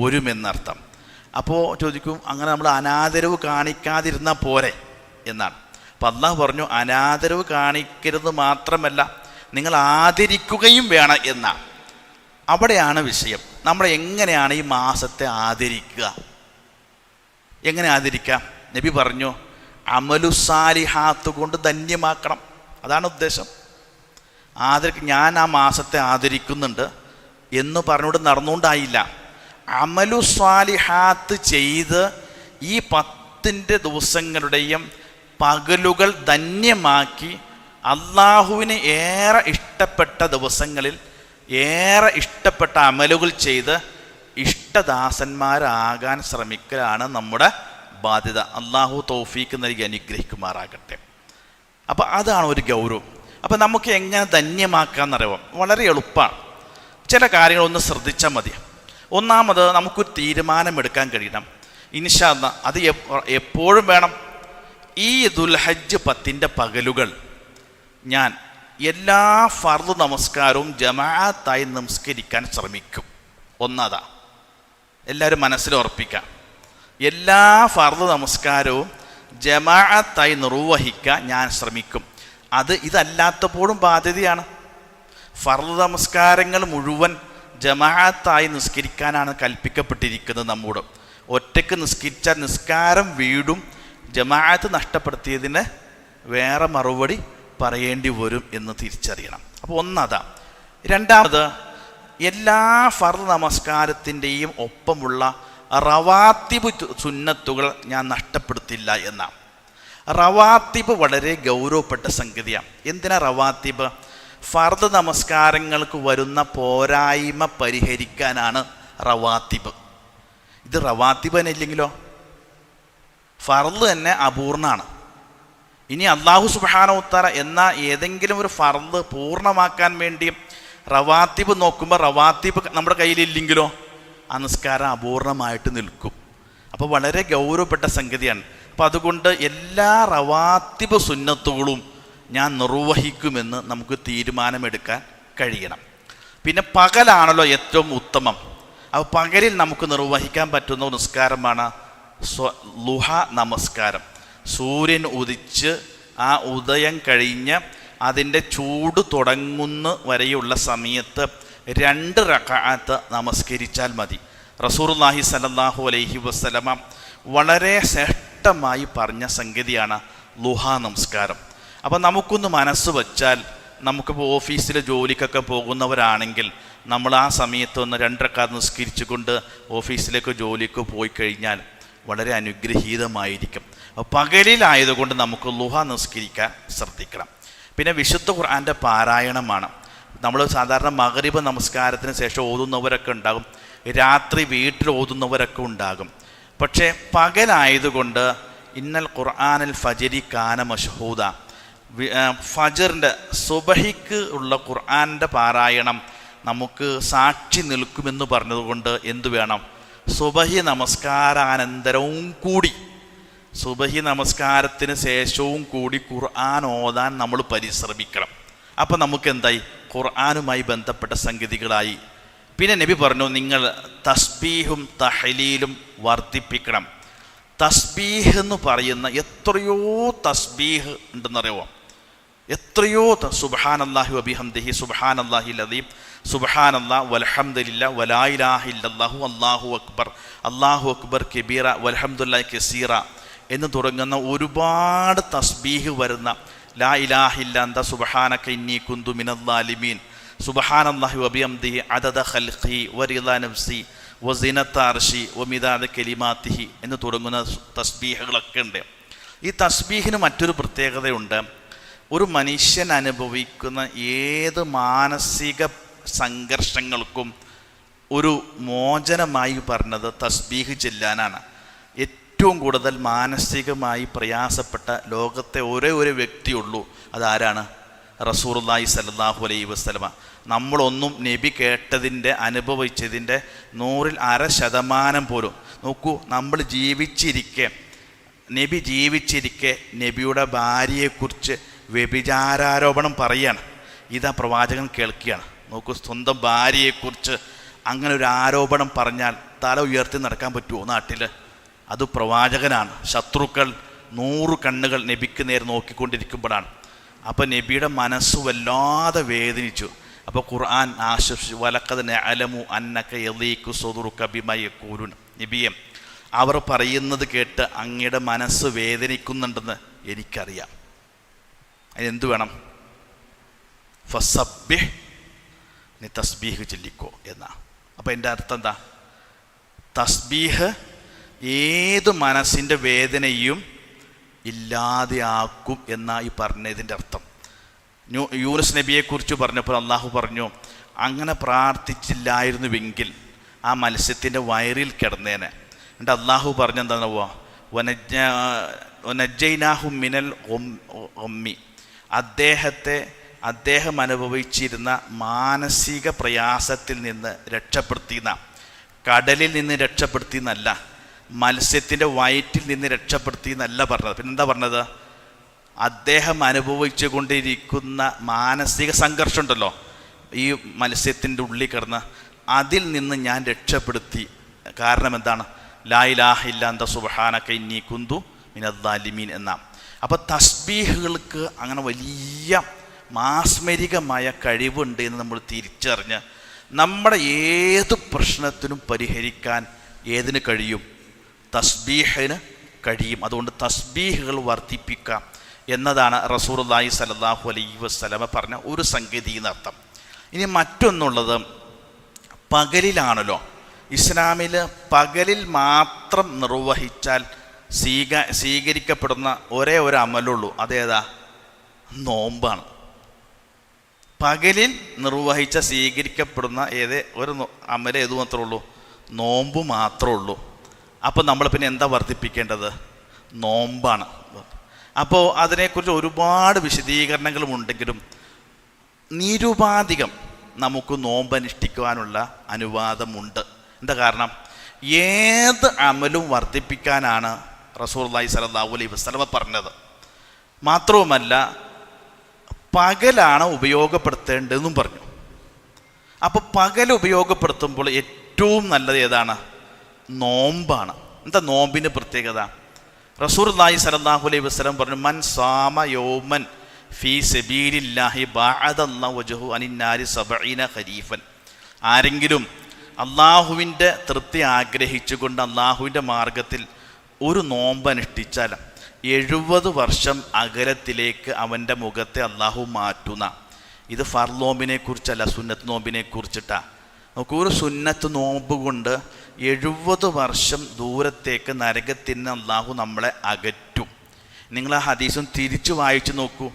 വരുമെന്നർത്ഥം. അപ്പോൾ ചോദിക്കും, അങ്ങനെ നമ്മൾ അനാദരവ് കാണിക്കാതിരുന്നാൽ പോരെ എന്നാണ്. അപ്പം അള്ളാഹു പറഞ്ഞു, അനാദരവ് കാണിക്കരുത് മാത്രമല്ല, നിങ്ങൾ ആദരിക്കുകയും വേണം എന്നാണ്. അവിടെയാണ് വിഷയം. നമ്മൾ എങ്ങനെയാണ് ഈ മാസത്തെ ആദരിക്കുക? എങ്ങനെ ആദരിക്കാം? നബി പറഞ്ഞു, അമലുസാലിഹാത്ത് കൊണ്ട് ധന്യമാക്കണം. അതാണ് ഉദ്ദേശം. ഞാൻ ആ മാസത്തെ ആദരിക്കുന്നുണ്ട് എന്ന് പറഞ്ഞുകൊണ്ട് നടന്നുകൊണ്ടായില്ല. അമലു സ്വാലിഹാത്ത് ചെയ്ത് ഈ 10 ദിവസങ്ങളുടെയും പകലുകൾ ധന്യമാക്കി അള്ളാഹുവിന് ഏറെ ഇഷ്ടപ്പെട്ട ദിവസങ്ങളിൽ ഏറെ ഇഷ്ടപ്പെട്ട അമലുകൾ ചെയ്ത് ഇഷ്ടദാസന്മാരാകാൻ ശ്രമിക്കലാണ് നമ്മുടെ ബാധ്യത. അള്ളാഹു തൗഫീക്ക് നൽകി അനുഗ്രഹിക്കുമാറാകട്ടെ. അപ്പോൾ അതാണ് ഒരു ഗൗരവം. അപ്പോൾ നമുക്ക് എങ്ങനെ ധന്യമാക്കാമെന്നറിയാം. വളരെ എളുപ്പമാണ്. ചില കാര്യങ്ങളൊന്ന് ശ്രദ്ധിച്ചാൽ മതി. ഒന്നാമത്, നമുക്കൊരു തീരുമാനമെടുക്കാൻ കഴിയണം. ഇൻഷാ അല്ലാഹ് അത് എപ്പോഴും വേണം. ഈ ദുൽഹജ്ജ് 10ൻ്റെ പകലുകൾ ഞാൻ എല്ലാ ഫർദ് നമസ്കാരവും ജമാഅത്തായി നമസ്കരിക്കാൻ ശ്രമിക്കും. ഒന്നതാ, എല്ലാവരും മനസ്സിൽ ഉറപ്പിക്കാം. എല്ലാ ഫർദ് നമസ്കാരവും ജമാഅത്തായി നിർവഹിക്കാൻ ഞാൻ ശ്രമിക്കും. ഇതല്ലാത്തപ്പോഴും ബാധ്യതയാണ്. ഫർദ് നമസ്കാരങ്ങൾ മുഴുവൻ ജമാഅത്തായി നിസ്കരിക്കാനാണ് കൽപ്പിക്കപ്പെട്ടിരിക്കുന്നത്. നമ്മോട് ഒറ്റയ്ക്ക് നിസ്കരിച്ചാൽ നിസ്കാരം വീടും ജമാഅത്ത് നഷ്ടപ്പെടുത്തിയതിന് വേറെ മറുപടി പറയേണ്ടി വരും എന്ന് തിരിച്ചറിയണം. അപ്പോൾ ഒന്നതാ. രണ്ടാമത്, എല്ലാ ഫർദ് നമസ്കാരത്തിൻ്റെയും ഒപ്പമുള്ള റവാത്തിബ് സുന്നത്തുകൾ ഞാൻ നഷ്ടപ്പെടുത്തില്ല എന്നാണ്. റവാത്തിബ് വളരെ ഗൗരവപ്പെട്ട സംഗതിയാണ്. എന്തിനാ റവാത്തിബ്? ഫർദ് നമസ്കാരങ്ങൾക്ക് വരുന്ന പോരായ്മ പരിഹരിക്കാനാണ് റവാത്തിബ്. ഇത് റവാത്തിബ് തന്നെ ഇല്ലെങ്കിലോ? ഫർദ് തന്നെ അപൂർണമാണ്. ഇനി അല്ലാഹു സുബ്ഹാനഹു വ തആല എന്ന ഏതെങ്കിലും ഒരു ഫർദ് പൂർണ്ണമാക്കാൻ വേണ്ടി റവാത്തിബ് നോക്കുമ്പോൾ റവാത്തിബ് നമ്മുടെ കയ്യിലില്ലെങ്കിലോ ആ നിസ്കാരം അപൂർണമായിട്ട് നിൽക്കും. അപ്പോൾ വളരെ ഗൗരവപ്പെട്ട സംഗതിയാണ്. അപ്പം അതുകൊണ്ട് എല്ലാ റവാത്തിബ് സുന്നത്തുകളും ഞാൻ നിർവഹിക്കുമെന്ന് നമുക്ക് തീരുമാനമെടുക്കാൻ കഴിയണം. പിന്നെ പകലാണല്ലോ ഏറ്റവും ഉത്തമം. അപ്പോൾ പകലിൽ നമുക്ക് നിർവഹിക്കാൻ പറ്റുന്ന നിസ്കാരമാണ് ളുഹ നമസ്കാരം. സൂര്യൻ ഉദിച്ച് ആ ഉദയം കഴിഞ്ഞ് അതിൻ്റെ ചൂട് തുടങ്ങുന്ന വരെയുള്ള സമയത്ത് 2 റക്അത്ത് നമസ്കരിച്ചാൽ മതി. റസൂലുള്ളാഹി സ്വല്ലല്ലാഹു അലൈഹി വസല്ലമ വളരെ ശ്രേഷ്ഠമായി പറഞ്ഞ സംഗതിയാണ് ളുഹ നമസ്കാരം. അപ്പം നമുക്കൊന്ന് മനസ്സ് വച്ചാൽ, നമുക്കിപ്പോൾ ഓഫീസിൽ ജോലിക്കൊക്കെ പോകുന്നവരാണെങ്കിൽ നമ്മൾ ആ സമയത്ത് ഒന്ന് 2 റക്അത്ത് നിസ്കരിച്ചു കൊണ്ട് ഓഫീസിലേക്ക് ജോലിക്ക് പോയി കഴിഞ്ഞാൽ വളരെ അനുഗ്രഹീതമായിരിക്കും. പകലിലായതുകൊണ്ട് നമുക്ക് ളുഹ നിസ്കരിക്കാൻ ശ്രദ്ധിക്കണം. പിന്നെ വിശുദ്ധ ഖുർആൻ്റെ പാരായണമാണ്. നമ്മൾ സാധാരണ മഗ്രിബ് നമസ്കാരത്തിന് ശേഷം ഓതുന്നവരൊക്കെ ഉണ്ടാകും, രാത്രി വീട്ടിൽ ഓതുന്നവരൊക്കെ ഉണ്ടാകും. പക്ഷേ പകലായതുകൊണ്ട് ഇന്നൽ ഖുർആനൽ ഫജ്രി കാന മശ്ഹൂദ, ഫജറിൻ്റെ സുബഹിക്ക് ഉള്ള ഖുർആൻ്റെ പാരായണം നമുക്ക് സാക്ഷി നിൽക്കുമെന്ന് പറഞ്ഞതുകൊണ്ട് എന്തു വേണം? സുബഹി നമസ്കാരാനന്തരവും കൂടി, സുബഹി നമസ്കാരത്തിന് ശേഷവും കൂടി ഖുർആൻ ഓതാൻ നമ്മൾ പരിശ്രമിക്കണം. അപ്പം നമുക്ക് എന്തായി? ഖുർആനുമായി ബന്ധപ്പെട്ട സംഗതികളായി. പിന്നെ നബി പറഞ്ഞു, നിങ്ങൾ തസ്ബീഹും തഹ്ലീലും വർദ്ധിപ്പിക്കണം. തസ്ബീഹ് എന്ന് പറയുന്ന എത്രയോ തസ്ബീഹ് ഉണ്ടെന്നറിയുമോ? എത്രയോ സുബ്ഹാനല്ലാഹി വബിഹംദിഹി സുബ്ഹാനല്ലാഹിൽ അദീം സുബ്ഹാനല്ലാഹ് വൽഹംദുലില്ലാഹ് വലാ ഇലാഹ ഇല്ലല്ലാഹു അല്ലാഹു അക്ബർ കബീറ വൽഹംദുലില്ലാഹി കസീറ എന്ന് തുടങ്ങുന്ന ഒരുപാട് തസ്ബീഹ് വരുന്ന ലാ ഇലാഹ ഇല്ലാ അന്ത സുബ്ഹാനക ഇന്നി കുന്തു മിനൽ ളാലിമീൻ സുബ്ഹാനല്ലാഹി വബിഹംദിഹി അദദ ഖൽഖി വറിളാ നഫ്സി വസിനത അർശി വമിദാദ കലിമാതിഹി എന്ന് തുടങ്ങുന്ന തസ്ബീഹുകളൊക്കെ ഉണ്ട്. ഈ തസ്ബീഹിന് മറ്റൊരു പ്രത്യേകതയുണ്ട്. ഒരു മനുഷ്യൻ അനുഭവിക്കുന്ന ഏത് മാനസിക സംഘർഷങ്ങൾക്കും ഒരു മോചനമായി പറഞ്ഞത് തസ്ബീഹ് ചെല്ലാനാണ്. ഏറ്റവും കൂടുതൽ മാനസികമായി പ്രയാസപ്പെട്ട ലോകത്തെ ഒരേ ഒരു വ്യക്തിയുള്ളൂ, അതാരാണ്? റസൂലുള്ളാഹി സ്വല്ലല്ലാഹു അലൈഹി വസല്ലമ. നമ്മളൊന്നും നബി കേട്ടതിൻ്റെ അനുഭവിച്ചതിൻ്റെ 100% പോലും നോക്കൂ. നമ്മൾ നബി ജീവിച്ചിരിക്കെ നബിയുടെ ഭാര്യയെക്കുറിച്ച് വ്യഭിചാരോപണം പറയാണ്. ഇതാ പ്രവാചകൻ കേൾക്കുകയാണ്. നോക്കൂ, സ്വന്തം ഭാര്യയെക്കുറിച്ച് അങ്ങനെ ഒരു ആരോപണം പറഞ്ഞാൽ തല ഉയർത്തി നടക്കാൻ പറ്റുമോ നാട്ടിൽ? അത് പ്രവാചകനാണ്. ശത്രുക്കൾ 100 കണ്ണുകൾ നബിക്ക് നേരെ നോക്കിക്കൊണ്ടിരിക്കുമ്പോഴാണ്. അപ്പോൾ നബിയുടെ മനസ്സ് വല്ലാതെ വേദനിച്ചു. അപ്പോൾ ഖുർആൻ ആശ്വസിച്ചു, വലഖദ് നഅലമു അന്നക യളീഖു സുദുറുക ബിമാ യഖൂലുൻ. നബിയെ, അവർ പറയുന്നത് കേട്ട് അങ്ങയുടെ മനസ്സ് വേദനിക്കുന്നുണ്ടെന്ന് എനിക്കറിയാം. അതിനെന്ത് വേണം? ഫസബ്ബിഹ്, നീ തസ്ബീഹ് ചൊല്ലിക്കോ എന്നാ. അപ്പോൾ എൻ്റെ അർത്ഥം എന്താ? തസ്ബീഹ് ഏത് മനസ്സിൻ്റെ വേദനയും ഇല്ലാതെയാക്കും എന്നാ ഈ പറഞ്ഞതിൻ്റെ അർത്ഥം. യൂനുസ് നബിയെക്കുറിച്ച് പറഞ്ഞപ്പോൾ അള്ളാഹു പറഞ്ഞു, അങ്ങനെ പ്രാർത്ഥിച്ചില്ലായിരുന്നുവെങ്കിൽ ആ മത്സ്യത്തിൻ്റെ വയറിൽ കിടന്നേനെ. എന്നിട്ട് അള്ളാഹു പറഞ്ഞെന്താണെന്നോ, വനജ്ജൈനാഹു മിനൽ ഗമ്മി, അദ്ദേഹം അനുഭവിച്ചിരുന്ന മാനസിക പ്രയാസത്തിൽ നിന്ന് രക്ഷപ്പെടുത്തിയെന്ന, കടലിൽ നിന്ന് രക്ഷപ്പെടുത്തിയെന്നല്ല, മത്സ്യത്തിൻ്റെ വയറ്റിൽ നിന്ന് രക്ഷപ്പെടുത്തിയെന്നല്ല പറഞ്ഞത്. പിന്നെന്താ പറഞ്ഞത്? അദ്ദേഹം അനുഭവിച്ചു കൊണ്ടിരിക്കുന്ന മാനസിക സംഘർഷം ഉണ്ടല്ലോ, ഈ മത്സ്യത്തിൻ്റെ ഉള്ളിൽ കിടന്ന്, അതിൽ നിന്ന് ഞാൻ രക്ഷപ്പെടുത്തി. കാരണം എന്താണ്? ലാ ഇലാഹ ഇല്ലാ അന്ത സുബ്ഹാനക ഇന്നി കുന്തു മിനൽ ളാലിമീൻ എന്നാ. അപ്പോൾ തസ്ബീഹുകൾക്ക് അങ്ങനെ വലിയ മാസ്മരികമായ കഴിവുണ്ട് എന്ന് നമ്മൾ തിരിച്ചറിഞ്ഞ് നമ്മുടെ ഏത് പ്രശ്നത്തിനും പരിഹരിക്കാൻ ഏതിന് കഴിയും? തസ്ബീഹിന് കഴിയും. അതുകൊണ്ട് തസ്ബീഹുകൾ വർദ്ധിപ്പിക്കാം എന്നതാണ് റസൂലുള്ളാഹി സ്വല്ലല്ലാഹു അലൈഹി വസല്ലമ പറഞ്ഞ ഒരു സംഗതി എന്നർത്ഥം. ഇനി മറ്റൊന്നുള്ളത്, പകലിലാണല്ലോ. ഇസ്ലാമിൽ പകലിൽ മാത്രം നിർവഹിച്ചാൽ സ്വീകരിക്കപ്പെടുന്ന ഒരേ ഒരു അമലുള്ളൂ. അതേതാ? നോമ്പാണ്. പകലിൽ നിർവഹിച്ച സ്വീകരിക്കപ്പെടുന്ന ഒരു അമൽ ഏതു മാത്രമേ ഉള്ളൂ? നോമ്പ് മാത്രമേ ഉള്ളൂ. അപ്പോൾ നമ്മൾ പിന്നെ എന്താ വർദ്ധിപ്പിക്കേണ്ടത്? നോമ്പാണ്. അപ്പോൾ അതിനെക്കുറിച്ച് ഒരുപാട് വിശദീകരണങ്ങളും ഉണ്ടെങ്കിലും നിരുപാധികം നമുക്ക് നോമ്പ് അനുഷ്ഠിക്കുവാനുള്ള അനുവാദമുണ്ട്. എന്താ കാരണം? ഏത് അമലും വർദ്ധിപ്പിക്കാനാണ് റസൂലുള്ളാഹി സ്വല്ലല്ലാഹു അലൈഹി വസല്ലം പറഞ്ഞത്. മാത്രവുമല്ല പകലാണ് ഉപയോഗപ്പെടുത്തേണ്ടതെന്നും പറഞ്ഞു. അപ്പോൾ പകൽ ഉപയോഗപ്പെടുത്തുമ്പോൾ ഏറ്റവും നല്ലത് ഏതാണ്? നോമ്പാണ്. എന്താ നോമ്പിന് പ്രത്യേകത? റസൂലുള്ളാഹി സ്വല്ലല്ലാഹു അലൈഹി വസല്ലം പറഞ്ഞു, മൻ സാമ യൗമൻ ഫീ സബീലില്ലാഹി ബഅദല്ലാഹു വജ്ഹു അനിന്നാരി 70 ഖരീഫൻ. ആരെങ്കിലും അള്ളാഹുവിൻ്റെ തൃപ്തി ആഗ്രഹിച്ചുകൊണ്ട് അള്ളാഹുവിൻ്റെ മാർഗത്തിൽ ഒരു നോമ്പ് അനുഷ്ഠിച്ചാൽ 70 വർഷം അകലത്തിലേക്ക് അവൻ്റെ മുഖത്തെ അള്ളാഹു മാറ്റുന്ന. ഇത് ഫർള് നോമ്പിനെ കുറിച്ചല്ല, സുന്നത്ത് നോമ്പിനെ കുറിച്ചിട്ടാണ്. നമുക്ക് ഒരു സുന്നത്ത് നോമ്പ് കൊണ്ട് 70 വർഷം ദൂരത്തേക്ക് നരകത്തിൽ നിന്ന് അള്ളാഹു നമ്മളെ അകറ്റും. നിങ്ങൾ ആ ഹദീസും തിരിച്ചു വായിച്ചു നോക്കൂ.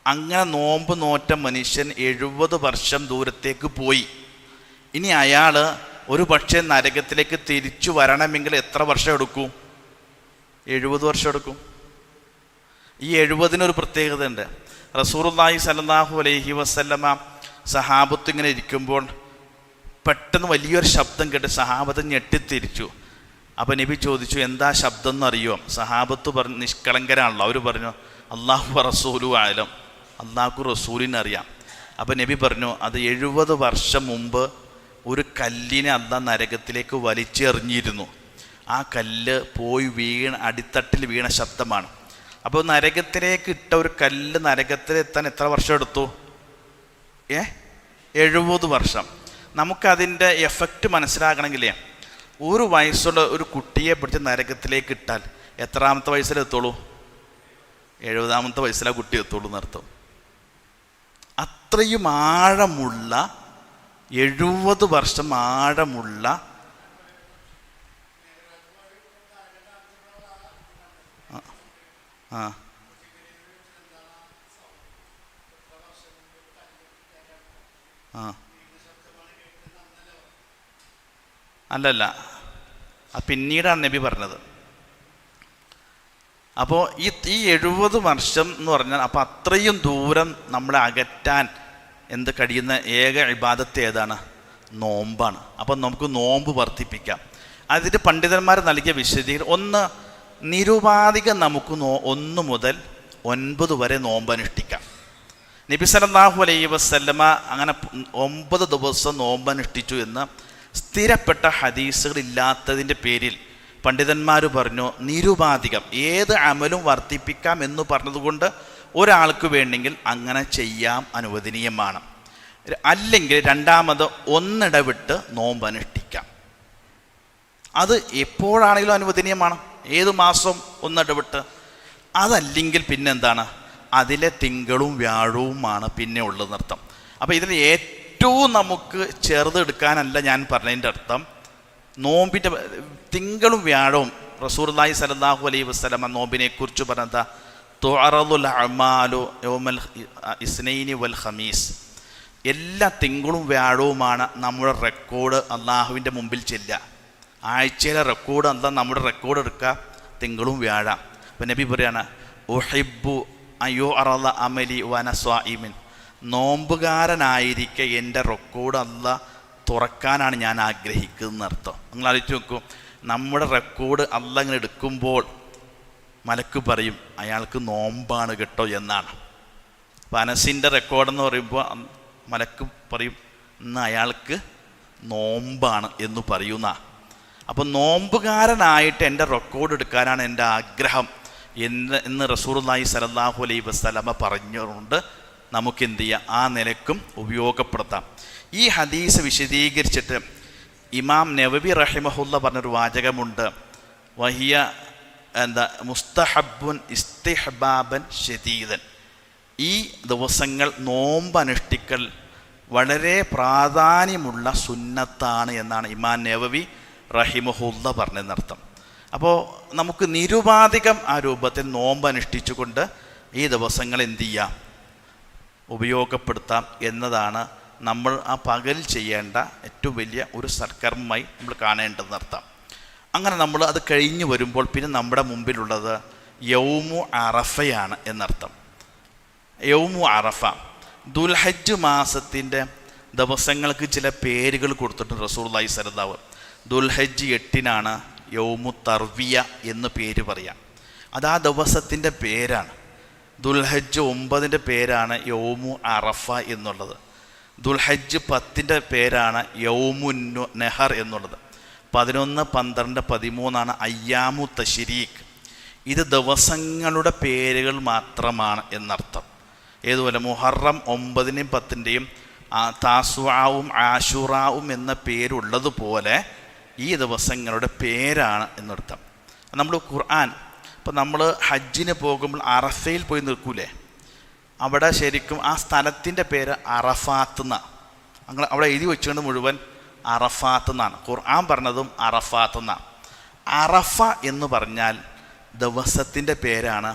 അങ്ങനെ നോമ്പ് നോറ്റ മനുഷ്യൻ 70 വർഷം ദൂരത്തേക്ക് പോയി. ഇനി അയാൾ ഒരു പക്ഷേ നരകത്തിലേക്ക് തിരിച്ചു വരണമെങ്കിൽ എത്ര വർഷം എടുക്കും? 70 വർഷം എടുക്കും. ഈ 70-നൊരു പ്രത്യേകത ഉണ്ട്. റസൂലുള്ളാഹി സ്വല്ലല്ലാഹു അലൈഹി വസല്ലമ സഹാബത്ത് ഇങ്ങനെ ഇരിക്കുമ്പോൾ പെട്ടെന്ന് വലിയൊരു ശബ്ദം കേട്ട് സഹാബത്ത് ഞെട്ടിത്തിരിച്ചു. അപ്പോൾ നബി ചോദിച്ചു, എന്താ ശബ്ദം എന്നറിയോ? സഹാബത്ത് പറഞ്ഞു, നിഷ്കളങ്കരാണല്ലോ, അവർ പറഞ്ഞു, അല്ലാഹു റസൂലു ആലം, അല്ലാഹു റസൂലിനറിയാം. അപ്പോൾ നബി പറഞ്ഞു, അത് 70 വർഷം മുമ്പ് ഒരു കല്ലിനെ അല്ലാഹ് നരകത്തിലേക്ക് വലിച്ചെറിഞ്ഞിരുന്നു. ആ കല്ല് പോയി അടിത്തട്ടിൽ വീണ ശബ്ദമാണ്. അപ്പോൾ നരകത്തിലേക്ക് ഇട്ട ഒരു കല്ല് നരകത്തിലെത്താൻ എത്ര വർഷം എടുത്തു? 70 വർഷം. നമുക്കതിൻ്റെ എഫക്റ്റ് മനസ്സിലാക്കണമെങ്കിലേ, ഒരു വയസ്സുള്ള ഒരു കുട്ടിയെ പിടിച്ച് നരകത്തിലേക്ക് ഇട്ടാൽ എത്രാമത്തെ വയസ്സിലെത്തുള്ളൂ? 70-ാമത്തെ വയസ്സിലാണ് കുട്ടി എത്തുള്ളൂ എന്നർത്ഥം. അത്രയും ആഴമുള്ള 70 വർഷം ആഴമുള്ള അല്ലല്ല, പിന്നീടാണ് നബി പറഞ്ഞത്. അപ്പോൾ ഈ 70 വർഷം എന്ന് പറഞ്ഞാൽ, അപ്പോൾ അത്രയും ദൂരം നമ്മളെ അകറ്റാൻ എന്ത് കഴിയുന്ന ഏക ഇബാദത്ത് ഏതാണ്? നോമ്പാണ്. അപ്പം നമുക്ക് നോമ്പ് വർദ്ധിപ്പിക്കാം. അതിന് പണ്ഡിതന്മാർ നൽകിയ വിശദീകരണം, ഒന്ന്, നിരുപാധികം നമുക്ക് 1 മുതൽ 9 വരെ നോമ്പ് അനുഷ്ഠിക്കാം. നബി സല്ലല്ലാഹു അലൈഹി വസല്ലമ അങ്ങനെ 9 ദിവസം നോമ്പ് അനുഷ്ഠിച്ചു എന്ന് സ്ഥിരപ്പെട്ട ഹദീസുകളില്ലാത്തതിൻ്റെ പേരിൽ പണ്ഡിതന്മാർ പറഞ്ഞു, നിരുപാധികം ഏത് അമലും വർദ്ധിപ്പിക്കാം എന്ന് പറഞ്ഞതുകൊണ്ട് ഒരാൾക്ക് വേണമെങ്കിൽ അങ്ങനെ ചെയ്യാം, അനുവദനീയമാണ്. അല്ലെങ്കിൽ രണ്ടാമത് ഒന്നിടവിട്ട് നോമ്പ് അനുഷ്ഠിക്കാം. അത് എപ്പോഴാണെങ്കിലും അനുവദനീയമാണ്, ഏത് മാസം ഒന്നിടവിട്ട്. അതല്ലെങ്കിൽ പിന്നെന്താണ്? അതിലെ തിങ്കളും വ്യാഴവുമാണ് പിന്നെ ഉള്ളത് നൃത്തം. അപ്പോൾ ഇതിൽ ഏറ്റവും നമുക്ക് ചെറുതെടുക്കാനല്ല ഞാൻ പറഞ്ഞതിൻ്റെ അർത്ഥം. നോമ്പിൻ്റെ തിങ്കളും വ്യാഴവും റസൂലുള്ളാഹി സ്വല്ലല്ലാഹു അലൈഹി വസല്ലം നോമ്പിനെക്കുറിച്ച് പറഞ്ഞതാ, തുഅറദുൽ അഅ്മാലു യൗമൽ ഇസ്നൈനി വൽ ഖമീസ്. എല്ലാ തിങ്കളും വ്യാഴവുമാണ് നമ്മുടെ റെക്കോർഡ് അള്ളാഹുവിൻ്റെ മുമ്പിൽ ചെല്ലുക. ആഴ്ചയിലെ റെക്കോർഡ് എന്താ? നമ്മുടെ റെക്കോർഡ് എടുക്കുക തിങ്കളും വ്യാഴം. അപ്പം നബി പറയാണ്, ഉഹിബ്ബു അയ്യോ അറള അമലി വന സ്വാഇമിൻ. നോമ്പുകാരനായിരിക്കെ എൻ്റെ റെക്കോർഡ് അല്ലാഹ് തുറക്കാനാണ് ഞാൻ ആഗ്രഹിക്കുന്നതെന്ന് അർത്ഥം. നിങ്ങൾ ആലോചിച്ച് നോക്കൂ, നമ്മുടെ റെക്കോർഡ് അല്ലാഹ് ഇങ്ങനെ എടുക്കുമ്പോൾ മലക്ക് പറയും, അയാൾക്ക് നോമ്പാണ് കേട്ടോ എന്നാണ്. അപ്പം അനസിൻ്റെ റെക്കോർഡെന്ന് പറയുമ്പോൾ മലക്ക് പറയും, ഇന്ന് അയാൾക്ക് നോമ്പാണ് എന്ന് പറയുന്ന. അപ്പം നോമ്പുകാരനായിട്ട് എൻ്റെ റെക്കോർഡ് എടുക്കാനാണ് എൻ്റെ ആഗ്രഹം എന്ന് റസൂലുള്ളാഹി സ്വല്ലല്ലാഹു അലൈഹി വസല്ലമ പറഞ്ഞുകൊണ്ട് നമുക്കെന്ത് ചെയ്യാം? ആ നിലക്കും ഉപയോഗപ്പെടുത്താം. ഈ ഹദീസ് വിശദീകരിച്ചിട്ട് ഇമാം നവവി റഹിമഹുല്ല പറഞ്ഞൊരു വാചകമുണ്ട്, വഹിയ മുസ്തഹബ്ബുൻ ഇസ്തിഹ്ബാബൻ ശദീദൻ. ഈ ദിവസങ്ങൾ നോമ്പ് അനുഷ്ഠിക്കൽ വളരെ പ്രാധാന്യമുള്ള സുന്നത്താണ് എന്നാണ് ഇമാം നവവി റഹിമഹുല്ല പറഞ്ഞതെന്നർത്ഥം. അപ്പോൾ നമുക്ക് നിരുപാധികം ആ രൂപത്തിൽ നോമ്പ് അനുഷ്ഠിച്ചുകൊണ്ട് ഈ ദിവസങ്ങൾ എന്ത് ചെയ്യാം, ഉപയോഗപ്പെടുത്താം എന്നതാണ് നമ്മൾ ആ പകൽ ചെയ്യേണ്ട ഏറ്റവും വലിയ ഒരു സൽക്കർമ്മമായി നമ്മൾ കാണേണ്ടതെന്നർത്ഥം. അങ്ങനെ നമ്മൾ അത് കഴിഞ്ഞ് വരുമ്പോൾ പിന്നെ നമ്മുടെ മുമ്പിലുള്ളത് യൗമു അറഫയാണ് എന്നർത്ഥം. യൗമു അറഫ, ദുൽഹജ്ജ് മാസത്തിൻ്റെ ദിവസങ്ങൾക്ക് ചില പേരുകൾ കൊടുത്തിട്ടുണ്ട് റസൂലുള്ളാഹി സ്വല്ലല്ലാഹു അലൈഹി വസല്ലം. ദുൽഹജ്ജ് 8-നാണ് യൗമു തർവിയ എന്ന് പേര് പറയാം. അത് ആ ദിവസത്തിൻ്റെ പേരാണ്. ദുൽഹജ്ജ് 9-ൻ്റെ പേരാണ് യൗമു അറഫ എന്നുള്ളത്. ദുൽഹജ്ജ് 10-ൻ്റെ പേരാണ് യൗമു നെഹർ എന്നുള്ളത്. 11, 12, 13 അയ്യാമു തശ്രീഖ്. ഇത് ദിവസങ്ങളുടെ പേരുകൾ മാത്രമാണ് എന്നർത്ഥം. ഏതുപോലെ മുഹറം 9-ൻ്റെയും 10-ൻ്റെയും താസുആവും ആശുറാവും എന്ന പേരുള്ളതുപോലെ ഈ ദിവസങ്ങളുടെ പേരാണ് എന്നർത്ഥം. നമ്മൾ ഖുർആൻ, ഇപ്പോൾ നമ്മൾ ഹജ്ജിന് പോകുമ്പോൾ അറഫയിൽ പോയി നിൽക്കൂലേ, അവിടെ ശരിക്കും ആ സ്ഥലത്തിൻ്റെ പേര് അറഫാത്ത് എന്നാണ്. അങ്ങനെ അവിടെ എഴുതി വെച്ചുകൊണ്ട് മുഴുവൻ അറഫാത്ത് എന്നാണ്. ഖുർആൻ പറഞ്ഞതും അറഫാത്ത് എന്നാണ്. അറഫ എന്ന് പറഞ്ഞാൽ ദിവസത്തിൻ്റെ പേരാണ്.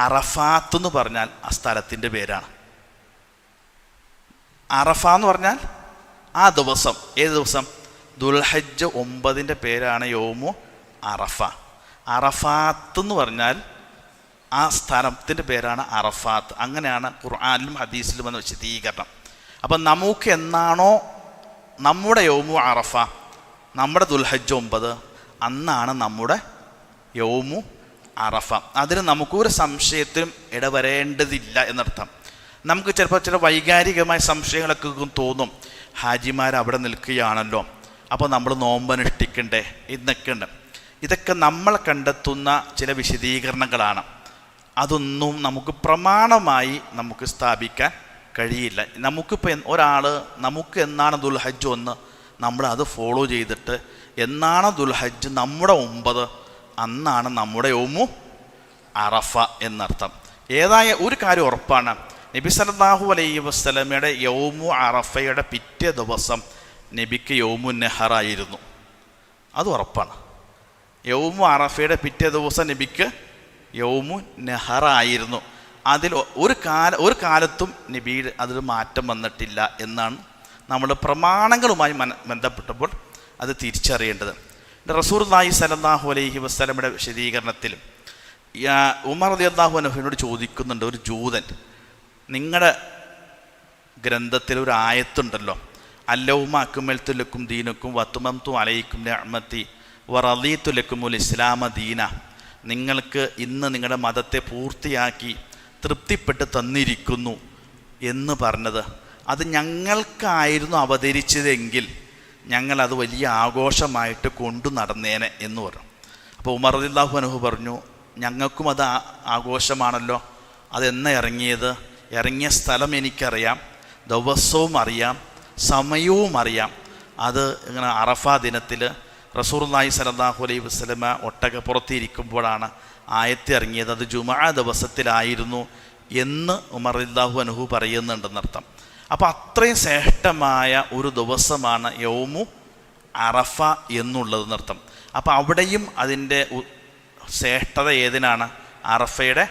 അറഫാത്ത് എന്ന് പറഞ്ഞാൽ ആ സ്ഥലത്തിൻ്റെ പേരാണ്. അറഫ എന്ന് പറഞ്ഞാൽ ആ ദിവസം. ഏത് ദിവസം? ദുൽഹജ്ജ് 9-ൻ്റെ പേരാണ് യൗമു അറഫ. അറഫാത്ത് എന്ന് പറഞ്ഞാൽ ആ സ്ഥലത്തിൻ്റെ പേരാണ് അറഫാത്ത്. അങ്ങനെയാണ് ഖുർആനിലും ഹദീസിലും വന്ന വിശദീകരണം. അപ്പം നമുക്ക് എന്നാണോ നമ്മുടെ യൗമു അറഫ, നമ്മുടെ ദുൽഹജ്ജ് 9, അന്നാണ് നമ്മുടെ യൗമു അറഫ. അതിന് നമുക്കൊരു സംശയത്തിലും ഇടവരേണ്ടതില്ല എന്നർത്ഥം. നമുക്ക് ചിലപ്പോൾ ചില വൈകാരികമായ സംശയങ്ങളൊക്കെ തോന്നും. ഹാജിമാർ അവിടെ നിൽക്കുകയാണല്ലോ, അപ്പോൾ നമ്മൾ നോമ്പനുഷ്ഠിക്കണ്ടേ എന്നൊക്കെ ഉണ്ട്. ഇതൊക്കെ നമ്മൾ കണ്ടെത്തുന്ന ചില വിശദീകരണങ്ങളാണ്. അതൊന്നും നമുക്ക് പ്രമാണമായി നമുക്ക് സ്ഥാപിക്കാൻ കഴിയില്ല. നമുക്കിപ്പോൾ ഒരാൾ നമുക്ക് എന്നാണ് ദുൽഹജ്ജ് 1, നമ്മൾ അത് ഫോളോ ചെയ്തിട്ട് എന്നാണ് ദുൽഹജ്ജ് നമ്മുടെ 9, അന്നാണ് നമ്മുടെ യൗമു അറഫ എന്നർത്ഥം. ഏതായ ഒരു കാര്യം ഉറപ്പാണ്, നബി സല്ലല്ലാഹു അലൈഹി വസല്ലമയുടെ യൗമു അറഫയുടെ പിറ്റേ ദിവസം നബിക്ക് യൗമു നെഹറായിരുന്നു. അത് ഉറപ്പാണ്. യൗമു അറഫയുടെ പിറ്റേ ദിവസം നബിക്ക് യൗമു നെഹറായിരുന്നു. അതിൽ ഒരു കാലത്തും നബി അതിൽ മാറ്റം വന്നിട്ടില്ല എന്നാണ് നമ്മൾ പ്രമാണങ്ങളുമായി ബന്ധപ്പെട്ടപ്പോൾ അത് തിരിച്ചറിയേണ്ടത്. റസൂലുള്ളാഹി സ്വല്ലല്ലാഹു അലൈഹി വസല്ലമയുടെ വിശദീകരണത്തിൽ ഉമർ റളിയല്ലാഹു അൻഹുവിനോട് ചോദിക്കുന്നുണ്ട് ഒരു ജൂതൻ, നിങ്ങളുടെ ഗ്രന്ഥത്തിൽ ഒരു ആയത്തുണ്ടല്ലോ, അല്ലൗമ അക്മൽതു ലക്കും ദീനക്കും വഅത്മംതു അലൈക്കും നിഅമതി വറളീതു ലക്കുമുൽ ഇസ്ലാമ ദീന, നിങ്ങൾക്ക് ഇന്ന് നിങ്ങളുടെ മതത്തെ പൂർത്തിയാക്കി തൃപ്തിപ്പെട്ട് തന്നിരിക്കുന്നു എന്ന് പറഞ്ഞത്, അത് ഞങ്ങൾക്കായിരുന്നു അവതരിച്ചതെങ്കിൽ ഞങ്ങളത് വലിയ ആഘോഷമായിട്ട് കൊണ്ടു നടന്നേനെ എന്ന് പറഞ്ഞു. അപ്പോൾ ഉമർ റളിയല്ലാഹു അൻഹു പറഞ്ഞു, ഞങ്ങൾക്കും അത് ആഘോഷമാണല്ലോ. അതെന്നാ ഇറങ്ങിയത്? ഇറങ്ങിയ സ്ഥലം എനിക്കറിയാം, ദിവസവും അറിയാം, സമയവും അറിയാം. അത് ഇങ്ങനെ അറഫാ ദിനത്തിൽ റസൂലുള്ളാഹി സ്വല്ലല്ലാഹു അലൈഹി വസല്ലമ ഒട്ടകപ്പുറത്തിരിക്കുമ്പോഴാണ് ആയത്ത് ഇറങ്ങിയത്. അത് ജുമുഅ ദിവസത്തിലായിരുന്നു എന്ന് ഉമർ റളിയല്ലാഹു അൻഹു പറയുന്നുണ്ടെന്നർത്ഥം. അപ്പോൾ അത്രയും ശ്രേഷ്ഠമായ ഒരു ദിവസമാണ് യൗമു അറഫ എന്നുള്ളതെന്നർത്ഥം. അപ്പോൾ അവിടെയും അതിൻ്റെ ശ്രേഷ്ഠത ഏതിനാണ്? അറഫയുടെ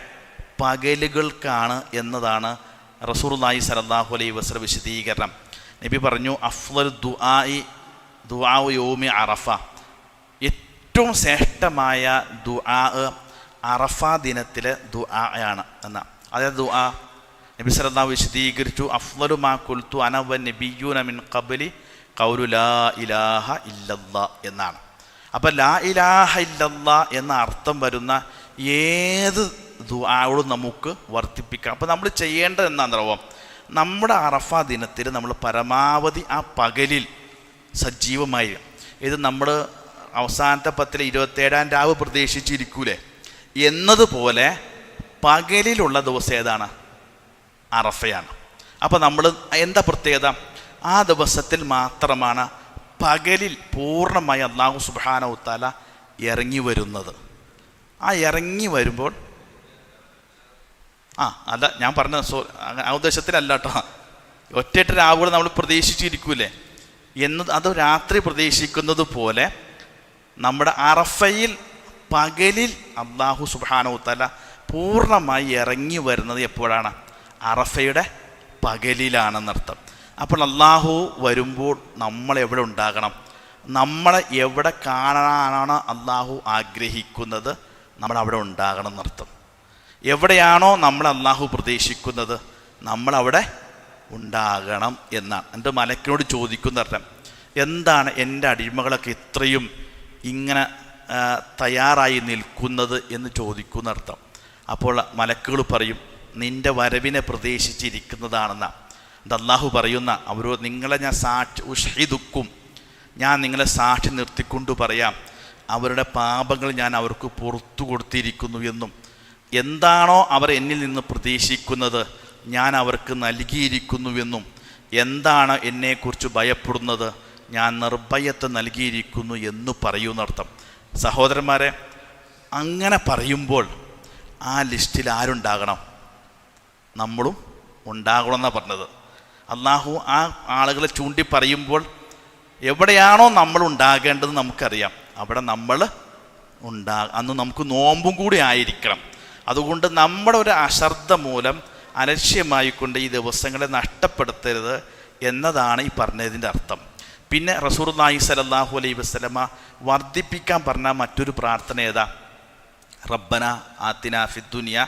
പകലുകൾക്കാണ് എന്നതാണ് റസൂലുള്ളാഹി സ്വല്ലല്ലാഹു അലൈഹി വസല്ലം വിശദീകരണം. നബി പറഞ്ഞു, അഫ്ളൽ ദുആ യൗമി അറഫ, ഏറ്റവും ശ്രേഷ്ഠമായ ദുആ അറഫ ദിനത്തിലെ ദുആ ആണ് എന്ന. അതായത് ദുആ നബി സല്ലല്ലാഹു വിശദീകരിച്ചു, അഫ്ളലു മാ ഖുൽതു അന വന്നബിയ്യൂന മിൻ ഖബ്ലി ഖൗലു ലാ ഇലാഹ ഇല്ലല്ലാഹ് എന്നാണ്. അപ്പം ലാ ഇലാഹ ഇല്ലല്ലാഹ് എന്ന അർത്ഥം വരുന്ന ഏത് ദുആകളും നമുക്ക് വർദ്ധിപ്പിക്കാം. അപ്പോൾ നമ്മൾ ചെയ്യേണ്ടത് എന്താണെന്നറിയോ? നമ്മുടെ അറഫ ദിനത്തിൽ നമ്മൾ പരമാവധി ആ പകലിൽ സജീവമായി, ഇത് നമ്മൾ അവസാനത്തെ 10 27-ാം രാവ് പ്രതീക്ഷിച്ചിരിക്കൂലേ എന്നതുപോലെ പകലിലുള്ള ദിവസം ഏതാണ്? അറഫയാണ്. അപ്പോൾ നമ്മൾ എന്താ പ്രത്യേകത? ആ ദിവസത്തിൽ മാത്രമാണ് പകലിൽ പൂർണ്ണമായി അല്ലാഹു സുബ്ഹാനഹു തആല ഇറങ്ങി വരുന്നത്. ആ ഇറങ്ങി വരുമ്പോൾ അല്ല, ഞാൻ പറഞ്ഞ ആ ഉദ്ദേശത്തിലല്ല കേട്ടോ, ഒറ്റ രാവുകൾ നമ്മൾ പ്രതീക്ഷിച്ചിരിക്കൂലേ എന്ന് അത് രാത്രി പ്രതീക്ഷിക്കുന്നത് പോലെ നമ്മുടെ അറഫയിൽ പകലിൽ അല്ലാഹു സുബ്ഹാനഹു വതആല പൂർണ്ണമായി ഇറങ്ങി വരുന്നത് എപ്പോഴാണ്? അറഫയുടെ പകലിലാണെന്നർത്ഥം. അപ്പോൾ അല്ലാഹു വരുമ്പോൾ നമ്മളെവിടെ ഉണ്ടാകണം? നമ്മളെ എവിടെ കാണാനാണ് അല്ലാഹു ആഗ്രഹിക്കുന്നത് നമ്മളവിടെ ഉണ്ടാകണം എന്നർത്ഥം. എവിടെയാണോ നമ്മൾ അല്ലാഹു പ്രതീക്ഷിക്കുന്നത് നമ്മളവിടെ ഉണ്ടാകണം എന്നാണ്. എൻ്റെ മലക്കിനോട് ചോദിക്കുന്നർത്ഥം, എന്താണ് എൻ്റെ അടിമകളൊക്കെ ഇത്രയും ഇങ്ങനെ തയ്യാറായി നിൽക്കുന്നത് എന്ന് ചോദിക്കുന്നർത്ഥം. അപ്പോൾ മലക്കുകൾ പറയും, നിൻ്റെ വരവിനെ പ്രതീക്ഷിച്ചിരിക്കുന്നതാണെന്നാണ്. ഇത് അല്ലാഹു പറയുന്ന അവരോട്, നിങ്ങളെ ഞാൻ സാക്ഷി ഉഷ്ഹിദുക്കും, ഞാൻ നിങ്ങളെ സാക്ഷി നിർത്തിക്കൊണ്ട് പറയാം, അവരുടെ പാപങ്ങൾ ഞാൻ അവർക്ക് പുറത്തു കൊടുത്തിരിക്കുന്നു എന്നും എന്താണോ അവർ എന്നിൽ നിന്ന് പ്രതീക്ഷിക്കുന്നത് ഞാൻ അവർക്ക് നൽകിയിരിക്കുന്നുവെന്നും എന്താണ് എന്നെക്കുറിച്ച് ഭയപ്പെടുന്നത് ഞാൻ നിർഭയത്തെ നൽകിയിരിക്കുന്നു എന്ന് പറയുന്നർത്ഥം. സഹോദരന്മാരെ, അങ്ങനെ പറയുമ്പോൾ ആ ലിസ്റ്റിൽ ആരുണ്ടാകണം? നമ്മളും ഉണ്ടാകണമെന്നാണ് പറഞ്ഞത്. അല്ലാഹു ആ ആളുകളെ ചൂണ്ടി പറയുമ്പോൾ എവിടെയാണോ നമ്മൾ ഉണ്ടാകേണ്ടത് നമുക്കറിയാം, അവിടെ നമ്മൾ അന്ന് നമുക്ക് നോമ്പും കൂടി ആയിരിക്കണം. അതുകൊണ്ട് നമ്മുടെ ഒരു അശ്രദ്ധ മൂലം അലക്ഷ്യമായിക്കൊണ്ട് ഈ ദിവസങ്ങളെ നഷ്ടപ്പെടുത്തരുത് എന്നതാണ് ഈ പറഞ്ഞതിൻ്റെ അർത്ഥം. പിന്നെ റസൂലുള്ളാഹി സ്വല്ലല്ലാഹു അലൈഹി വസല്ലമ വർദ്ധിപ്പിക്കാൻ പറഞ്ഞ മറ്റൊരു പ്രാർത്ഥന ഏതാ? റബ്ബന ആതിനാ ഫിദ്ദുനിയ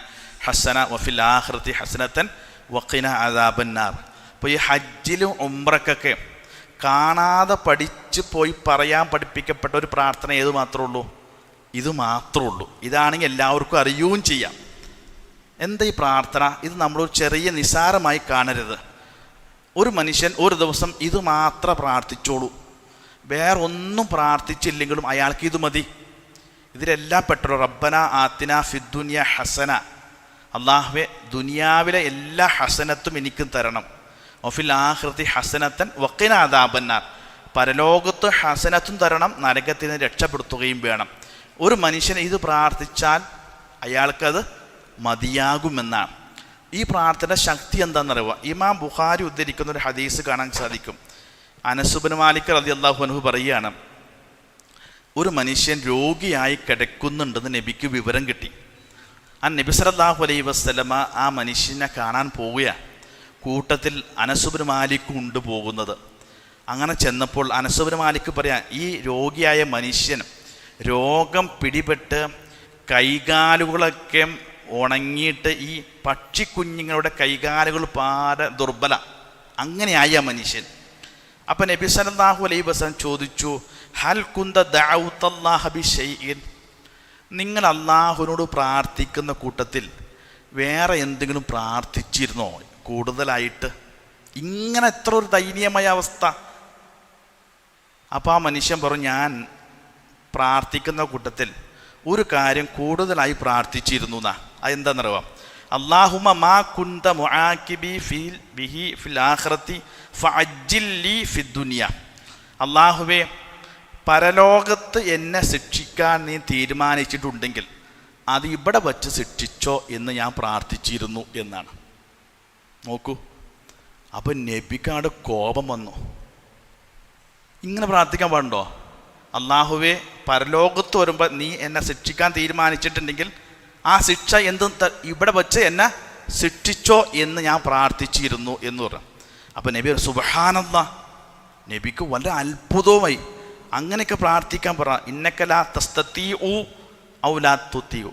ഹസന വഫിൽ ആഖിറതി ഹസനതൻ വഖിന അദാബന്നാർ. അപ്പോൾ ഈ ഹജ്ജിലും ഉംറക്കൊക്കെ കാണാതെ പഠിച്ച് പോയി പറയാൻ പഠിപ്പിക്കപ്പെട്ട ഒരു പ്രാർത്ഥന ഏത് മാത്രമേ ഉള്ളൂ? ഇത് മാത്രമേ ഉള്ളൂ. ഇതാണെങ്കിൽ എല്ലാവർക്കും അറിയുകയും ചെയ്യാം. എന്താ ഈ പ്രാർത്ഥന? ഇത് നമ്മളൊരു ചെറിയ നിസാരമായി കാണരുത്. ഒരു മനുഷ്യൻ ഒരു ദിവസം ഇത് മാത്രം പ്രാർത്ഥിച്ചോളൂ, വേറെ ഒന്നും പ്രാർത്ഥിച്ചില്ലെങ്കിലും അയാൾക്ക് ഇത് മതി. ഇതിലെല്ലാം പെട്ടോ. റബ്ബന ആതിനാ ഫിദ്ദുനിയ ഹസന, അല്ലാഹുവേ ദുനിയാവിലെ എല്ലാ ഹസനത്തും എനിക്കും തരണം. വഫിൽ ആഖിറതി ഹസനത്തൻ വഖിന അദാബന്നാർ, പരലോകത്ത് ഹസനത്തും തരണം, നരകത്തിൽ നിന്ന് രക്ഷപ്പെടുത്തുകയും വേണം. ഒരു മനുഷ്യൻ ഇത് പ്രാർത്ഥിച്ചാൽ അയാൾക്കത് മതിയാകുമെന്നാണ്. ഈ പ്രാർത്ഥന ശക്തി എന്താണെന്നറിയുക? ഇമാം ബുഖാരി ഉദ്ധരിക്കുന്ന ഒരു ഹദീസ് കാണാൻ സാധിക്കും. അനസ് ഇബ്നു മാലിക് റളിയല്ലാഹു അൻഹു പറയുകയാണ്, ഒരു മനുഷ്യൻ രോഗിയായി കിടക്കുന്നുണ്ടെന്ന് നബിക്ക് വിവരം കിട്ടി. ആ നബി സല്ലല്ലാഹു അലൈഹി വസല്ലമ ആ മനുഷ്യനെ കാണാൻ പോവുകയാണ്. കൂട്ടത്തിൽ അനസ് ഇബ്നു മാലിക് ഉണ്ട് പോകുന്നത്. അങ്ങനെ ചെന്നപ്പോൾ അനസ് ഇബ്നു മാലിക് പറയാം, ഈ രോഗിയായ മനുഷ്യൻ രോഗം പിടിപെട്ട് കൈകാലുകളൊക്കെ ഉണങ്ങിയിട്ട് ഈ പക്ഷിക്കുഞ്ഞുങ്ങളുടെ കൈകാലുകൾ പാടെ ദുർബല, അങ്ങനെയായി ആ മനുഷ്യൻ. അപ്പം നബി സല്ലല്ലാഹു അലൈഹി വസല്ലം ചോദിച്ചു, ഹൽ കുന്ത ദഅൗതല്ലാഹ ബിശൈഇൻ, നിങ്ങൾ അല്ലാഹുവിനോട് പ്രാർത്ഥിക്കുന്ന കൂട്ടത്തിൽ വേറെ എന്തെങ്കിലും പ്രാർത്ഥിച്ചിരുന്നോ കൂടുതലായിട്ട്? ഇങ്ങനെ എത്ര ഒരു ദയനീയമായ അവസ്ഥ. അപ്പോൾ ആ മനുഷ്യൻ പറഞ്ഞു, ഞാൻ പ്രാർത്ഥിക്കുന്ന കൂട്ടത്തിൽ ഒരു കാര്യം കൂടുതലായി പ്രാർത്ഥിച്ചിരുന്നു എന്നാ. അതെന്താണെന്നറിയാം? അല്ലാഹുമ്മ മാ കുന്ത മുആകിബി ബിഹി ഫിൽ ആഖിറതി ഫഅജ്ജിൽ ലി ഫിദ്ദുനിയ, അല്ലാഹുവേ പരലോകത്ത് എന്നെ ശിക്ഷിക്കാൻ നീ തീരുമാനിച്ചിട്ടുണ്ടെങ്കിൽ അത് ഇവിടെ വച്ച് ശിക്ഷിച്ചോ എന്ന് ഞാൻ പ്രാർത്ഥിച്ചിരുന്നു എന്നാണ്. നോക്കൂ, അപ്പം നബിക്കാട് കോപം വന്നു. ഇങ്ങനെ പ്രാർത്ഥിക്കാൻ പാടുണ്ടോ? അല്ലാഹുവേ പരലോകത്ത് വരുമ്പോൾ നീ എന്നെ ശിക്ഷിക്കാൻ തീരുമാനിച്ചിട്ടുണ്ടെങ്കിൽ ആ ശിക്ഷ ഇവിടെ വച്ച് എന്നെ ശിക്ഷിച്ചോ എന്ന് ഞാൻ പ്രാർത്ഥിച്ചിരുന്നു എന്ന് പറഞ്ഞു. അപ്പം നബി സുബ്ഹാനല്ലാഹ്, നബിക്ക് വളരെ അത്ഭുതവുമായി. അങ്ങനെയൊക്കെ പ്രാർത്ഥിക്കാൻ പറ. ഇന്നക ലാ തസ്തതിഉ ഔ ലാ തുതിഉ,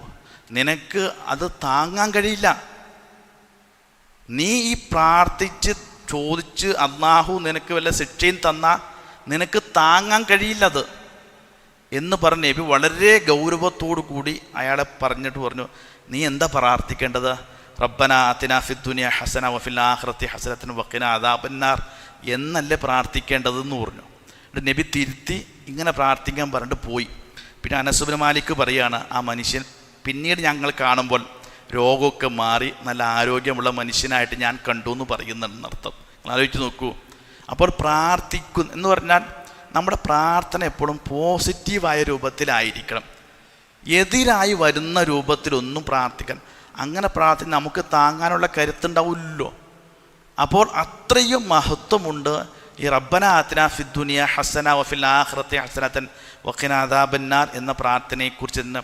നിനക്ക് അത് താങ്ങാൻ കഴിയില്ല. നീ ഈ പ്രാർത്ഥിച്ച് ചോദിച്ച് അല്ലാഹു നിനക്ക് വല്ല ശിക്ഷയും തന്നാൽ നിനക്ക് താങ്ങാൻ കഴിയില്ലത് എന്ന് പറഞ്ഞ് നബി വളരെ ഗൗരവത്തോടു കൂടി അയാളെ പറഞ്ഞിട്ട് പറഞ്ഞു, നീ എന്താ പ്രാർത്ഥിക്കേണ്ടത്? റബ്ബന ആതിനാ ഫിദ്ദുനിയ ഹസന വഫിൽ ആഖിറതി ഹസനതൻ വഖിന അദാബന്നാർ എന്നല്ലേ പ്രാർത്ഥിക്കേണ്ടതെന്ന് പറഞ്ഞു. എന്നിട്ട് നബി തിരുത്തി ഇങ്ങനെ പ്രാർത്ഥിക്കാൻ പറഞ്ഞിട്ട് പോയി. പിന്നെ അനസ് ഇബ്നു മാലിക് പറയാണ്, ആ മനുഷ്യൻ പിന്നീട് ഞങ്ങൾ കാണുമ്പോൾ രോഗമൊക്കെ മാറി നല്ല ആരോഗ്യമുള്ള മനുഷ്യനായിട്ട് ഞാൻ കണ്ടു എന്ന് പറയുന്നുണ്ടെന്നർത്ഥം. ആലോചിച്ച് നോക്കൂ. അപ്പോൾ പ്രാർത്ഥിക്കുന്നു എന്ന് പറഞ്ഞാൽ നമ്മുടെ പ്രാർത്ഥന എപ്പോഴും പോസിറ്റീവായ രൂപത്തിലായിരിക്കണം. എതിരായി വരുന്ന രൂപത്തിലൊന്നും പ്രാർത്ഥിക്കാൻ, അങ്ങനെ പ്രാർത്ഥന നമുക്ക് താങ്ങാനുള്ള കരുത്തുണ്ടാവില്ലല്ലോ. അപ്പോൾ അത്രയും മഹത്വമുണ്ട് ഈ റബ്ബന ആതിനാ ഫിദ് ദുനിയ ഹസന വഫിൽ ആഖിറതി ഹസനതൻ വഖിനാ അദാബന്നാർ എന്ന പ്രാർത്ഥനയെക്കുറിച്ച് തന്നെ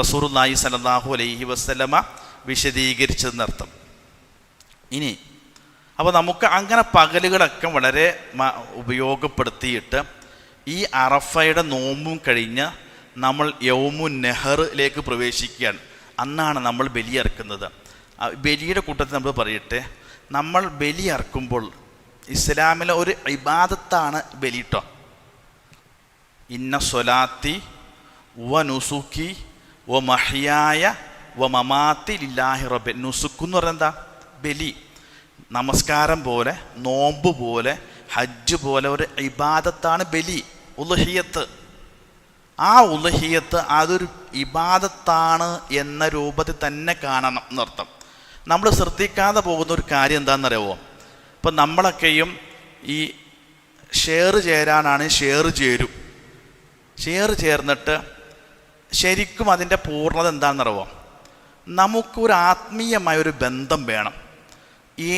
റസൂലുള്ളാഹി സ്വല്ലല്ലാഹു അലൈഹി വസല്ലമ വിശദീകരിച്ചതെന്നർത്ഥം. ഇനി അപ്പോൾ നമുക്ക് അങ്ങനെ പകലുകളൊക്കെ വളരെ ഉപയോഗപ്പെടുത്തിയിട്ട് ഈ അറഫയുടെ നോമ്പും കഴിഞ്ഞ് നമ്മൾ യൗമുൻ നെഹറിലേക്ക് പ്രവേശിക്കുകയാണ്. അന്നാണ് നമ്മൾ ബലിയറുക്കുന്നത്. ബലിയുടെ കൂട്ടത്തിൽ നമ്മൾ പറയട്ടെ, നമ്മൾ ബലിയറുക്കുമ്പോൾ ഇസ്ലാമിലെ ഒരു ഇബാദത്താണ് ബലി ട്ടോ. ഇന്ന സ്വലാത്തി വ നുസുക്കി വ മഹ്യായ വ മമാത്തി ലില്ലാഹി റബ്ബിൻ. നുസുക്ക് എന്ന് പറഞ്ഞാൽ എന്താ? ബലി. നമസ്കാരം പോലെ, നോമ്പ് പോലെ, ഹജ്ജ് പോലെ ഒരു ഇബാദത്താണ് ബലി, ഉളുഹിയത്ത്. ആ ഉളുഹിയത്ത് അതൊരു ഇബാദത്താണ് എന്ന രൂപത്തിൽ തന്നെ കാണണം എന്നർത്ഥം. നമ്മൾ ശ്രദ്ധിക്കാതെ പോകുന്ന ഒരു കാര്യം എന്താണെന്നറിയാമോ? ഇപ്പം നമ്മളൊക്കെയും ഈ ഷെയർ ചേരാനാണ് ഷെയർ ചേരും. ഷെയർ ചേർന്നിട്ട് ശരിക്കും അതിൻ്റെ പൂർണ്ണത എന്താണെന്നറിയാമോ? നമുക്കൊരു ആത്മീയമായൊരു ബന്ധം വേണം.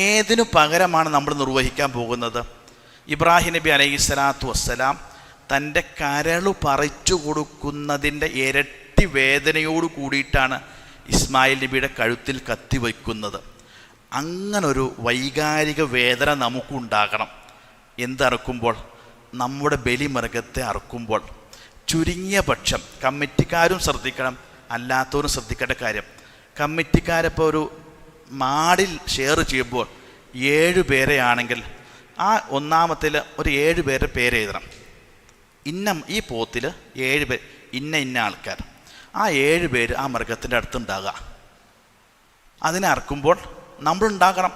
ഏതിനു പകരമാണ് നമ്മൾ നിർവഹിക്കാൻ പോകുന്നത്? ഇബ്രാഹിം നബി അലൈഹി സ്വലാത്തു വസ്സലാം തൻ്റെ കരളു പറിച്ചു കൊടുക്കുന്നതിൻ്റെ ഇരട്ടി വേദനയോട് കൂടിയിട്ടാണ് ഇസ്മായിൽ നബിയുടെ കഴുത്തിൽ കത്തിവയ്ക്കുന്നത്. അങ്ങനൊരു വൈകാരിക വേദന നമുക്കുണ്ടാകണം. എന്തറക്കുമ്പോൾ? നമ്മുടെ ബലിമൃഗത്തെ അറുക്കുമ്പോൾ. ചുരുങ്ങിയ പക്ഷം കമ്മിറ്റിക്കാരും ശ്രദ്ധിക്കണം, അല്ലാത്തവരും ശ്രദ്ധിക്കേണ്ട കാര്യം, കമ്മിറ്റിക്കാരിപ്പോൾ ഒരു മാടിൽ ഷെയർ ചെയ്യുമ്പോൾ 7 പേരെയാണെങ്കിൽ ആ ഒന്നാമത്തിൽ ഒരു 7 പേരുടെ പേര് എഴുതണം. ഈ പോത്തിൽ 7 പേര്, ഇന്ന ആൾക്കാർ. ആ 7 പേര് ആ മൃഗത്തിൻ്റെ അടുത്തുണ്ടാകുക. അതിനെ അറക്കുമ്പോൾ നമ്മളുണ്ടാകണം.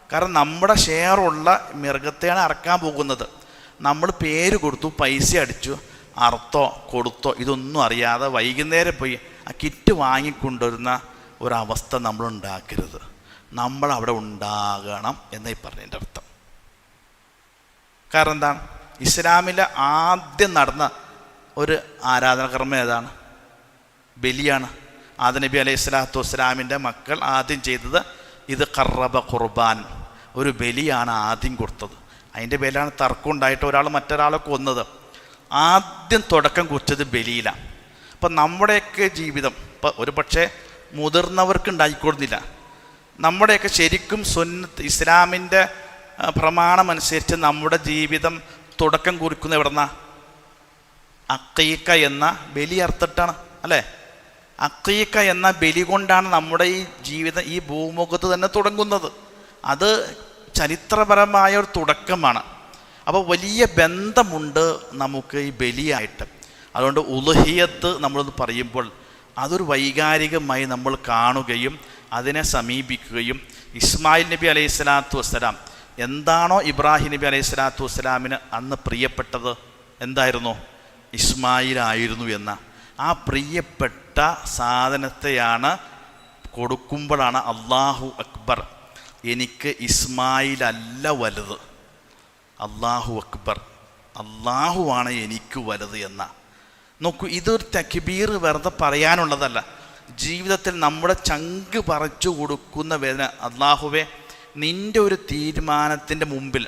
കാരണം നമ്മുടെ ഷെയറുള്ള മൃഗത്തെയാണ് അറക്കാൻ പോകുന്നത്. നമ്മൾ പേര് കൊടുത്തു, പൈസ അടിച്ചു, അറുത്തോ കൊടുത്തോ ഇതൊന്നും അറിയാതെ വൈകുന്നേരം പോയി ആ കിറ്റ് വാങ്ങിക്കൊണ്ടുവരുന്ന ഒരവസ്ഥ നമ്മൾ ഉണ്ടാക്കരുത്. നമ്മളവിടെ ഉണ്ടാകണം എന്നീ പറഞ്ഞതിൻ്റെ അർത്ഥം. കാരണം എന്താണ്? ഇസ്ലാമിലെ ആദ്യം നടന്ന ഒരു ആരാധനാകർമ്മം ഏതാണ്? ബലിയാണ്. ആദം നബി അലൈഹി സ്വലാത്തു വസ്സലാമിൻ്റെ മക്കൾ ആദ്യം ചെയ്തത് ഇത് ഖറബ ഖുർബാൻ, ഒരു ബലിയാണ് ആദ്യം കൊടുത്തത്. അതിൻ്റെ പേരിലാണ് തർക്കം ഉണ്ടായിട്ട് ഒരാൾ മറ്റൊരാളെ കൊന്നത്. ആദ്യം തുടക്കം കുറിച്ചത് ബലിയിലാണ്. അപ്പം നമ്മുടെയൊക്കെ ജീവിതം ഇപ്പം ഒരു പക്ഷേ മുതിർന്നവർക്ക് ഉണ്ടായിക്കൊള്ളുന്നില്ല. നമ്മുടെയൊക്കെ ശരിക്കും സുന്നത്ത് ഇസ്ലാമിൻ്റെ പ്രമാണമനുസരിച്ച് നമ്മുടെ ജീവിതം തുടക്കം കുറിക്കുന്ന എവിടുന്ന? അഖീഖ എന്ന ബലി അർത്തിട്ടാണ്, അല്ലേ? അഖീഖ എന്ന ബലി കൊണ്ടാണ് നമ്മുടെ ഈ ജീവിതം ഈ ഭൂമുഖത്ത് തന്നെ തുടങ്ങുന്നത്. അത് ചരിത്രപരമായ ഒരു തുടക്കമാണ്. അപ്പോൾ വലിയ ബന്ധമുണ്ട് നമുക്ക് ഈ ബലിയായിട്ട്. അതുകൊണ്ട് ഉളുഹിയത്ത് നമ്മളൊന്ന് പറയുമ്പോൾ അതൊരു വൈകാരികമായി നമ്മൾ കാണുകയും അതിനെ സമീപിക്കുകയും ഇസ്മായിൽ നബി അലൈഹി സ്വലാത്തു വസ്സലാം എന്താണോ ഇബ്രാഹിം നബി അലൈഹി സ്വലാത്തു വസ്സലാമിന് അന്ന് പ്രിയപ്പെട്ടത് എന്തായിരുന്നു? ഇസ്മായിലായിരുന്നു എന്ന ആ പ്രിയപ്പെട്ട സാധനത്തെയാണ് കൊടുക്കുമ്പോഴാണ് അള്ളാഹു അക്ബർ, എനിക്ക് ഇസ്മായിലല്ല വലുത്, അള്ളാഹു അക്ബർ, അള്ളാഹുവാണ് എനിക്ക് വലുത് എന്ന. നോക്കൂ, ഇതൊരു തക്ബീർ വെറുതെ പറയാനുള്ളതല്ല. ജീവിതത്തിൽ നമ്മുടെ ചങ്ക് പറിച്ചു കൊടുക്കുന്ന വേദന. അള്ളാഹുവേ, നിൻ്റെ ഒരു തീരുമാനത്തിൻ്റെ മുമ്പിൽ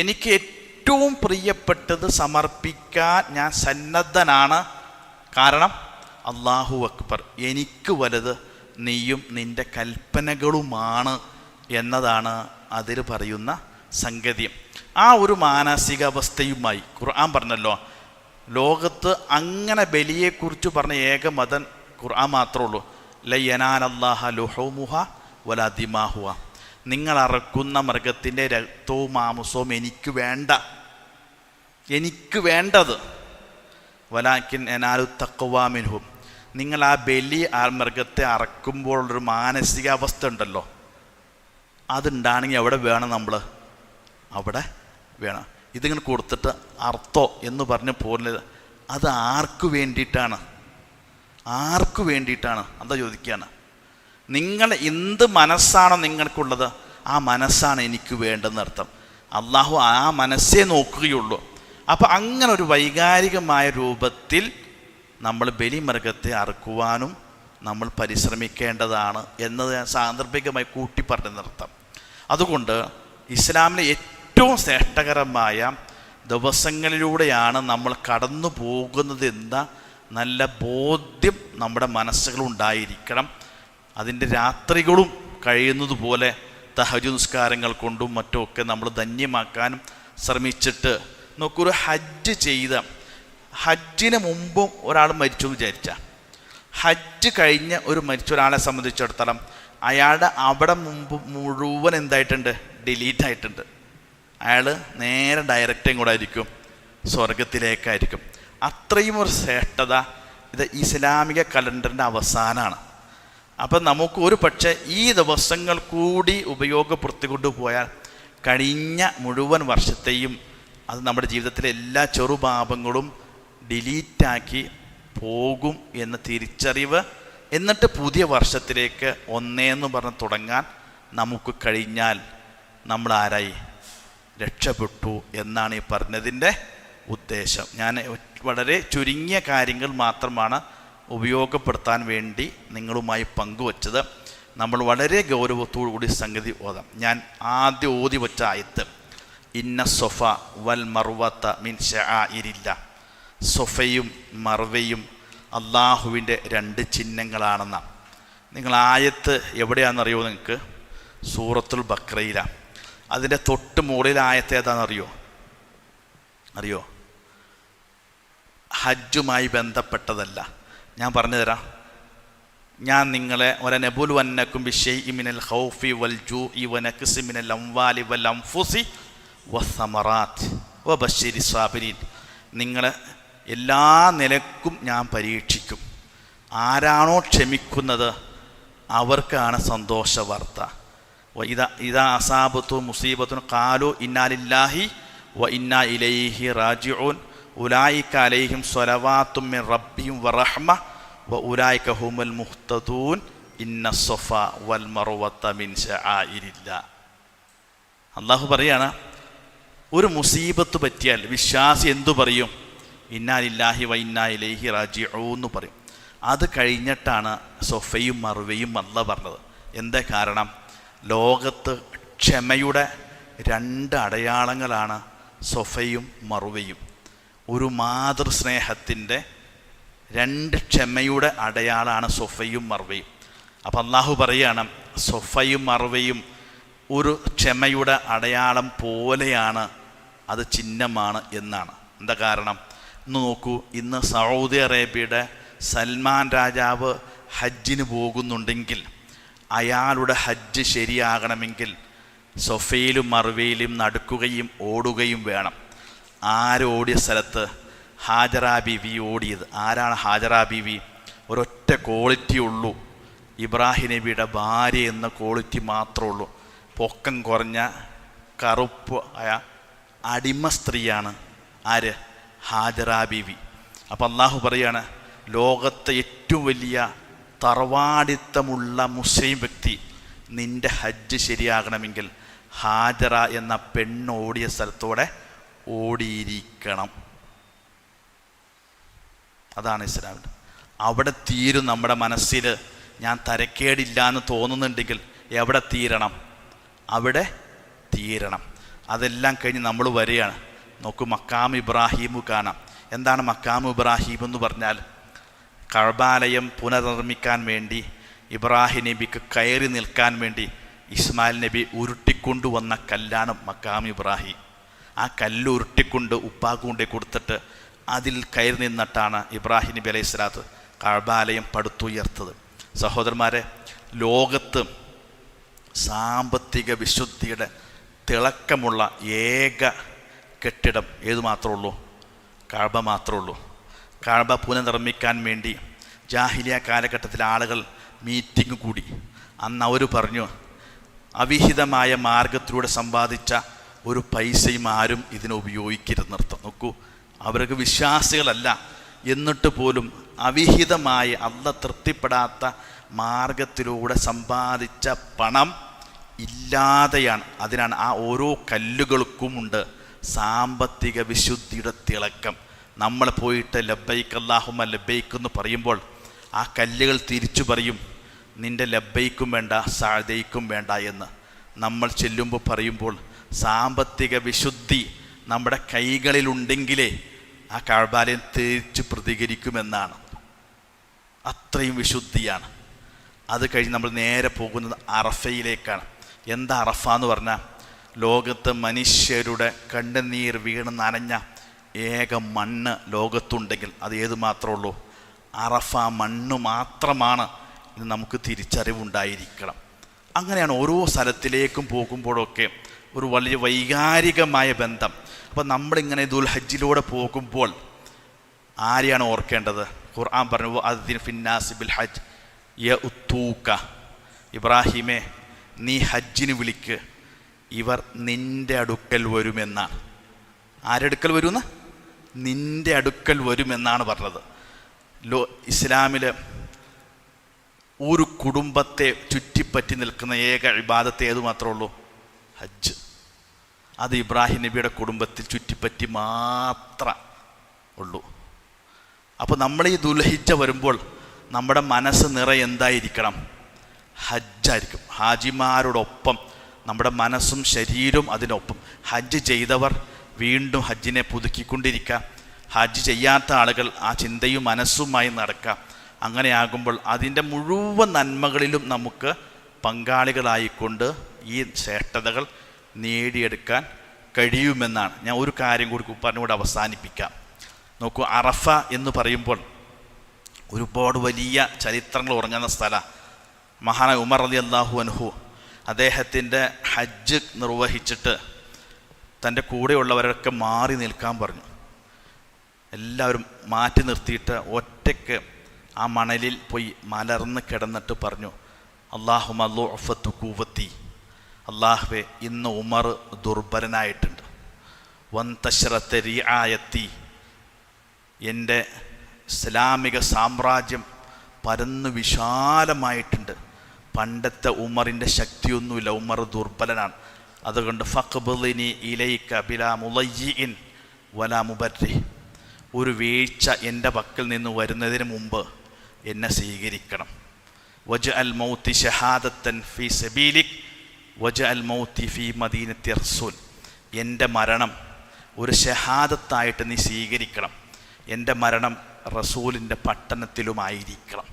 എനിക്ക് ഏറ്റവും പ്രിയപ്പെട്ടത് സമർപ്പിക്കാൻ ഞാൻ സന്നദ്ധനാണ്. കാരണം അള്ളാഹു അക്ബർ, എനിക്ക് വലുത് നീയും നിൻ്റെ കൽപ്പനകളുമാണ് എന്നതാണ് അതിൽ പറയുന്ന സംഗതി. ആ ഒരു മാനസികാവസ്ഥയുമായി ഖുർആൻ പറഞ്ഞല്ലോ, ലോകത്ത് അങ്ങനെ ബലിയെക്കുറിച്ച് പറഞ്ഞ ഏക മതം ഖുർആൻ മാത്രമേ ഉള്ളൂ. ലയനാനല്ലാഹ ലുഹൂമുഹ വലാ ദിമാഹുഹ, നിങ്ങൾ അറക്കുന്ന മൃഗത്തിൻ്റെ രക്തവും മാംസവും എനിക്ക് വേണ്ട, എനിക്ക് വേണ്ടത്. വലാക്കിൻ യനാലു തഖ്വാ മിൻഹും, നിങ്ങൾ ആ ബലി ആ മൃഗത്തെ അറക്കുമ്പോഴുള്ളൊരു മാനസികാവസ്ഥ ഉണ്ടല്ലോ, അതുണ്ടാണെങ്കിൽ എവിടെ വേണം? നമ്മൾ അവിടെ വേണം. ഇതിങ്ങനെ കൊടുത്തിട്ട് അർത്ഥോ എന്ന് പറഞ്ഞ് പോകുന്നത് അത് ആർക്കു വേണ്ടിയിട്ടാണ്? ആർക്കു വേണ്ടിയിട്ടാണ്? എന്താ ചോദിക്കുകയാണ്. നിങ്ങൾ എന്ത് മനസ്സാണോ നിങ്ങൾക്കുള്ളത്, ആ മനസ്സാണ് എനിക്ക് വേണ്ടതെന്നർത്ഥം. അള്ളാഹു ആ മനസ്സേ നോക്കുകയുള്ളൂ. അപ്പോൾ അങ്ങനെ ഒരു വൈകാരികമായ രൂപത്തിൽ നമ്മൾ ബലിമൃഗത്തെ അറുക്കുവാനും നമ്മൾ പരിശ്രമിക്കേണ്ടതാണ് എന്നത് ഞാൻ സാന്ദർഭികമായി കൂട്ടി പറഞ്ഞെന്നർത്ഥം. അതുകൊണ്ട് ഇസ്ലാമിലെ ഏറ്റവും ശ്രേഷ്ഠകരമായ ദിവസങ്ങളിലൂടെയാണ് നമ്മൾ കടന്നു പോകുന്നത് എന്ന നല്ല ബോധ്യം നമ്മുടെ മനസ്സുകളുണ്ടായിരിക്കണം. അതിൻ്റെ രാത്രികളും കഴിയുന്നത് പോലെ തഹജ്ജുദ് നിസ്കാരങ്ങൾ കൊണ്ടും മറ്റുമൊക്കെ നമ്മൾ ധന്യമാക്കാനും ശ്രമിച്ചിട്ട് നോക്കൊരു ഹജ്ജിന് മുമ്പും ഒരാൾ മരിച്ചു എന്ന് വിചാരിച്ചാൽ, ഹജ്ജ് കഴിഞ്ഞ ഒരു മരിച്ച ഒരാളെ സംബന്ധിച്ചിടത്തോളം അയാളുടെ അവിടെ മുമ്പ് മുഴുവൻ എന്തായിട്ടുണ്ട്, ഡിലീറ്റ് ആയിട്ടുണ്ട്. അയാൾ നേരെ ഡയറക്റ്റും കൂടെ ആയിരിക്കും, സ്വർഗത്തിലേക്കായിരിക്കും. അത്രയും ഒരു ശ്രേഷ്ഠത ഇത് ഇസ്ലാമിക കലണ്ടറിൻ്റെ അവസാനമാണ്. അപ്പം നമുക്ക് ഒരു പക്ഷേ ഈ ദിവസങ്ങൾ കൂടി ഉപയോഗപ്പെടുത്തിക്കൊണ്ട് പോയാൽ കഴിഞ്ഞ മുഴുവൻ വർഷത്തെയും അത് നമ്മുടെ ജീവിതത്തിലെ എല്ലാ ചെറുപാപങ്ങളും ഡിലീറ്റാക്കി പോകും എന്ന തിരിച്ചറിവ്, എന്നിട്ട് പുതിയ വർഷത്തിലേക്ക് ഒന്നേന്ന് പറഞ്ഞ് തുടങ്ങാൻ നമുക്ക് കഴിഞ്ഞാൽ നമ്മൾ ആരായി, രക്ഷപ്പെട്ടു എന്നാണ് ഈ പറഞ്ഞതിൻ്റെ ഉദ്ദേശം. ഞാൻ വളരെ ചുരുങ്ങിയ കാര്യങ്ങൾ മാത്രമാണ് ഉപയോഗപ്പെടുത്താൻ വേണ്ടി നിങ്ങളുമായി പങ്കുവച്ചത്. നമ്മൾ വളരെ ഗൗരവത്തോടു കൂടി സംഗതി ഓതാം. ഞാൻ ആദ്യം ഓതി വച്ച ആയത്ത്, ഇന്ന സൊഫ വൽ മർവത്ത മിൻ ശആഇരില്ല. സൊഫയും മർവയും അള്ളാഹുവിൻ്റെ 2 ചിഹ്നങ്ങളാണെന്നാണ്. നിങ്ങൾ ആയത്ത് എവിടെയാണെന്നറിയോ? നിങ്ങൾക്ക് സൂറത്തുൽ ബഖറയിലാണ്. അതിൻ്റെ തൊട്ട് മുകളിൽ ആയത്ത് ഏതാണെന്നറിയോ? അറിയോ? ഹജ്ജുമായി ബന്ധപ്പെട്ടതല്ല. ഞാൻ പറഞ്ഞു തരാം. ഞാൻ നിങ്ങളെ വലനബുലുവന്നക്കും ബിശൈഇ മിനൽ ഖൗഫി വൽ ജൂഇ വനഖ്സി മിനൽ അംവാലി വൽ അൻഫുസി വസ്സമറാത്ത് വബശ്ശിരി സ്വാബിരീൻ. നിങ്ങളെ എല്ലാ നിലക്കും ഞാൻ പരീക്ഷിക്കും. ആരാണോ ക്ഷമിക്കുന്നത് അവർക്കാണ് സന്തോഷ വാർത്ത. ഇദാ അസാബത്തു മുസീബത്തുൻ ഖാലു ഇന്നാ ലില്ലാഹി വ ഇന്നാ ഇലൈഹി റാജിഊൻ ഉലൈക അലൈഹിം സ്വലവാത്തും മിൻ റബ്ബിഹിം വറഹ്മ വ ഉലൈക ഹുമുൽ മുഹ്തദൂൻ ഇന്ന സഫ വൽ മർവത മിൻ ശആഇരില്ലാ. അല്ലാഹു പറയാണ്, ഒരു മുസീബത്ത് പറ്റിയാൽ വിശ്വാസി എന്തു പറയും? ഇന്നാ ലില്ലാഹി വ ഇന്നാ ഇലൈഹി റാജിഊൻ എന്ന് പറയും. അത് കഴിഞ്ഞിട്ടാണ് സൊഫയും മർവയും അല്ലാഹു പറഞ്ഞത്. എന്താ കാരണം? ലോകത്ത് ക്ഷമയുടെ 2 അടയാളങ്ങളാണ് സൊഫയും മർവയും. ഒരു മാതൃസ്നേഹത്തിൻ്റെ 2 ക്ഷമയുടെ അടയാളമാണ് സൊഫയും മർവയും. അപ്പം അള്ളാഹു പറയാണ്, സൊഫയും മർവയും ഒരു ക്ഷമയുടെ അടയാളം പോലെയാണ്, അത് ചിഹ്നമാണ് എന്നാണ്. എന്താ കാരണം? ഇന്ന് നോക്കൂ, ഇന്ന് സൗദി അറേബ്യയുടെ സൽമാൻ രാജാവ് ഹജ്ജിന് പോകുന്നുണ്ടെങ്കിൽ അയാളുടെ ഹജ്ജ് ശരിയാകണമെങ്കിൽ സൊഫയിലും മർവയിലും നടക്കുകയും ഓടുകയും വേണം. ആരോടിയ സ്ഥലത്ത്? ഹാജറ ബീവി ഓടിയത്. ആരാണ് ഹാജറ ബീവി? ഒരൊറ്റ ക്വാളിറ്റി ഉള്ളൂ, ഇബ്രാഹിം നബിയുടെ ഭാര്യ എന്ന ക്വാളിറ്റി മാത്രമേ ഉള്ളൂ. പൊക്കം കുറഞ്ഞ കറുപ്പ് ആയ അടിമ സ്ത്രീയാണ് ആര്? ഹാജറ ബീവി. അപ്പം അള്ളാഹു പറയാണ്, ലോകത്തെ ഏറ്റവും വലിയ തറവാടിത്തമുള്ള മുസ്ലിം വ്യക്തി, നിൻ്റെ ഹജ്ജ് ശരിയാകണമെങ്കിൽ ഹാജറ എന്ന പെണ്ണോടിയ സ്ഥലത്തോടെ ഓടിയിരിക്കണം. അതാണ് ഇസ്ലാമിൻ്റെ. അവിടെ തീരും. നമ്മുടെ മനസ്സിൽ ഞാൻ തരക്കേടില്ല എന്ന് തോന്നുന്നുണ്ടെങ്കിൽ എവിടെ തീരണം? അവിടെ തീരണം. അതെല്ലാം കഴിഞ്ഞ് നമ്മൾ വരികയാണ്. നോക്കൂ, മക്കാം ഇബ്രാഹീം കാണാം. എന്താണ് മക്കാം ഇബ്രാഹീം എന്ന് പറഞ്ഞാൽ? കഅബാലയം പുനർനിർമ്മിക്കാൻ വേണ്ടി ഇബ്രാഹിം നബിക്ക് കയറി നിൽക്കാൻ വേണ്ടി ഇസ്മായിൽ നബി ഉരുട്ടിക്കൊണ്ടുവന്ന കല്ലാണ് മക്കാം ഇബ്രാഹിം. ആ കല്ല് ഉരുട്ടിക്കൊണ്ട് ഉപ്പാക്ക് കൊണ്ടേ കൊടുത്തിട്ട് അതിൽ കയറി നിന്നിട്ടാണ് ഇബ്രാഹിം നബി അലൈഹി സ്വലാത്ത് കഅബാലയം പടുത്തുയർത്തത്. സഹോദരന്മാരെ, ലോകത്ത് സാമ്പത്തിക വിശുദ്ധിയുടെ തിളക്കമുള്ള ഏക കെട്ടിടം ഏത് മാത്രമേ ഉള്ളൂ? കഅബ മാത്രമേ ഉള്ളൂ. കഅബ പുനർനിർമ്മിക്കാൻ വേണ്ടി ജാഹിലിയ കാലഘട്ടത്തിലെ ആളുകൾ മീറ്റിംഗ് കൂടി. അന്ന് അവർ പറഞ്ഞു, അവിഹിതമായ മാർഗത്തിലൂടെ സമ്പാദിച്ച ഒരു പൈസയും ആരും ഇതിനെ ഉപയോഗിക്കരുതെന്നർത്ഥം. നോക്കൂ, അവർക്ക് വിശ്വാസികളല്ല, എന്നിട്ട് പോലും അവിഹിതമായി അല്ലാഹ് തൃപ്തിപ്പെടാത്ത മാർഗത്തിലൂടെ സമ്പാദിച്ച പണം ഇല്ലാതെയാണ്. അതിനാണ് ആ ഓരോ കല്ലുകൾക്കുമുണ്ട് സാമ്പത്തിക വിശുദ്ധിയുടെ തിളക്കം. നമ്മൾ പോയിട്ട് ലബ്ബൈക്ക് അല്ലാഹുമ്മ ലബ്ബൈക്ക് എന്ന് പറയുമ്പോൾ ആ കല്ലുകൾ തിരിച്ചു പറയും, നിൻ്റെ ലബ്ബൈക്കും വേണ്ട സഅദൈക്കും വേണ്ട എന്ന്. നമ്മൾ ചെല്ലുമ്പോൾ പറയുമ്പോൾ സാമ്പത്തിക വിശുദ്ധി നമ്മുടെ കൈകളിലുണ്ടെങ്കിലേ ആ കഅബാലയം തിരിച്ച് പ്രതികരിക്കുമെന്നാണ്. അത്രയും വിശുദ്ധിയാണ്. അത് കഴിഞ്ഞ് നമ്മൾ നേരെ പോകുന്നത് അറഫയിലേക്കാണ്. എന്താ അറഫ എന്ന് പറഞ്ഞാൽ, ലോകത്ത് മനുഷ്യരുടെ കണ്ണുനീർ വീണ് നനഞ്ഞ ഏക മണ്ണ് ലോകത്തുണ്ടെങ്കിൽ അത് ഏത് മാത്രമേ ഉള്ളൂ? അറഫ മണ്ണ് മാത്രമാണ്. ഇത് നമുക്ക് തിരിച്ചറിവുണ്ടായിരിക്കണം. അങ്ങനെയാണ് ഓരോ സ്ഥലത്തിലേക്കും പോകുമ്പോഴൊക്കെ ഒരു വലിയ വൈകാരികമായ ബന്ധം. അപ്പോൾ നമ്മളിങ്ങനെ ദുൽഹജ്ജിലൂടെ പോകുമ്പോൾ ആരെയാണ് ഓർക്കേണ്ടത്? ഖുർആൻ പറഞ്ഞു, അദ്ദിൻ ഫിന്നാസി ബിൽ ഹജ്ജ് യഉതൂക, ഇബ്രാഹിമേ നീ ഹജ്ജിന് വിളിക്ക്, ഇവർ നിൻ്റെ അടുക്കൽ വരുമെന്നാണ്. ആരടുക്കൽ വരുമെന്ന്? നിൻ്റെ അടുക്കൽ വരുമെന്നാണ് പറഞ്ഞത്. ഇസ്ലാമിൽ ഒരു കുടുംബത്തെ ചുറ്റിപ്പറ്റി നിൽക്കുന്ന ഏക ഇബാദത്ത് ഏതു മാത്രമേ ഉള്ളൂ? ഹജ്ജ്. അത് ഇബ്രാഹിം നബിയുടെ കുടുംബത്തിൽ ചുറ്റിപ്പറ്റി മാത്രം ഉള്ളൂ. അപ്പോൾ നമ്മൾ ഈ ദുൽഹിജ്ജ വരുമ്പോൾ നമ്മുടെ മനസ്സ് നിറയെ എന്തായിരിക്കണം? ഹജ്ജായിരിക്കും. ഹാജിമാരോടൊപ്പം നമ്മുടെ മനസ്സും ശരീരവും അതിനൊപ്പം. ഹജ്ജ് ചെയ്തവർ വീണ്ടും ഹജ്ജിനെ പുതുക്കിക്കൊണ്ടിരിക്കുക. ഹജ്ജ് ചെയ്യാത്ത ആളുകൾ ആ ചിന്തയും മനസ്സുമായി നടക്കുക. അങ്ങനെയാകുമ്പോൾ അതിൻ്റെ മുഴുവൻ നന്മകളിലും നമുക്ക് പങ്കാളികളായിക്കൊണ്ട് ഈ ശ്രേഷ്ഠതകൾ നേടിയെടുക്കാൻ കഴിയുമെന്നാണ്. ഞാൻ ഒരു കാര്യം കൂടി പറഞ്ഞുകൂടെ അവസാനിപ്പിക്കാം. നോക്കൂ, അറഫ എന്ന് പറയുമ്പോൾ ഒരുപാട് വലിയ ചരിത്രങ്ങൾ ഉറങ്ങുന്ന സ്ഥലമാണ്. മഹാനായ ഉമർ റളിയല്ലാഹു അൻഹു അദ്ദേഹത്തിൻ്റെ ഹജ്ജ് നിർവഹിച്ചിട്ട് തൻ്റെ കൂടെയുള്ളവരൊക്കെ മാറി നിൽക്കാൻ പറഞ്ഞു. എല്ലാവരും മാറ്റി നിർത്തിയിട്ട് ഒറ്റയ്ക്ക് ആ മണലിൽ പോയി മലർന്ന് കിടന്നിട്ട് പറഞ്ഞു, അല്ലാഹുമ്മ ളുഅഫതു ഖുവതി, അല്ലാഹുവേ ഇന്ന് ഉമർ ദുർബലനായിട്ടുണ്ട്. വന്തശറത റിആയത്തി, എൻ്റെ ഇസ്ലാമിക സാമ്രാജ്യം പരന്ന് വിശാലമായിട്ടുണ്ട്. പണ്ടത്തെ ഉമറിൻ്റെ ശക്തിയൊന്നുമില്ല, ഉമർ ദുർബലനാണ്. അതുകൊണ്ട് ഫഖ്ബിളിനി ഇലൈക ബിലാ മുളയ്യിൻ വലാ മുബർരി, ഒരു വീഴ്ച എൻ്റെ പക്കൽ നിന്ന് വരുന്നതിന് മുമ്പ് എന്നെ സ്വീകരിക്കണം. വജ്അൽ മൗതി ഷഹാദത്തൻ ഫീ സബീലിക് വജ്അൽ മൗതി ഫീ മദീനത്തി റസൂൽ, എൻ്റെ മരണം ഒരു ഷഹാദത്തായിട്ട് നീ സ്വീകരിക്കണം, എൻ്റെ മരണം റസൂലിൻ്റെ പട്ടണത്തിലുമായിരിക്കണം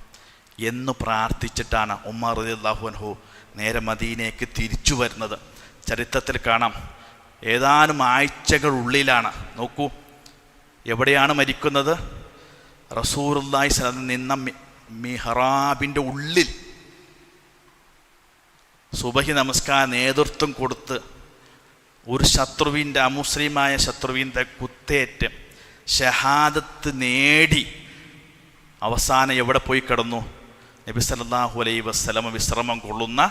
എന്ന് പ്രാർത്ഥിച്ചിട്ടാണ് ഉമർ റളിയല്ലാഹു അൻഹു നേരെ മദീനയ്ക്ക് തിരിച്ചു വരുന്നത്. ചരിത്രത്തിൽ കാണാം, ഏതാനും ആഴ്ചകളുള്ളിലാണ്. നോക്കൂ, എവിടെയാണ് മരിക്കുന്നത്? റസൂലുള്ളാഹി സ്വല്ലല്ലാഹു അലൈഹി വസല്ലം നിന്ന മിഹ്റാബിൻ്റെ ഉള്ളിൽ സുബഹി നമസ്കാര നേതൃത്വം കൊടുത്ത് ഒരു ശത്രുവിൻ്റെ, അമുസ്ലിമായ ശത്രുവിൻ്റെ കുത്തേറ്റ് ഷഹാദത്ത് നേടി അവസാനം എവിടെ പോയി കിടന്നു? നബി സല്ലല്ലാഹു അലൈഹി വസല്ലം വിശ്രമം കൊള്ളുന്ന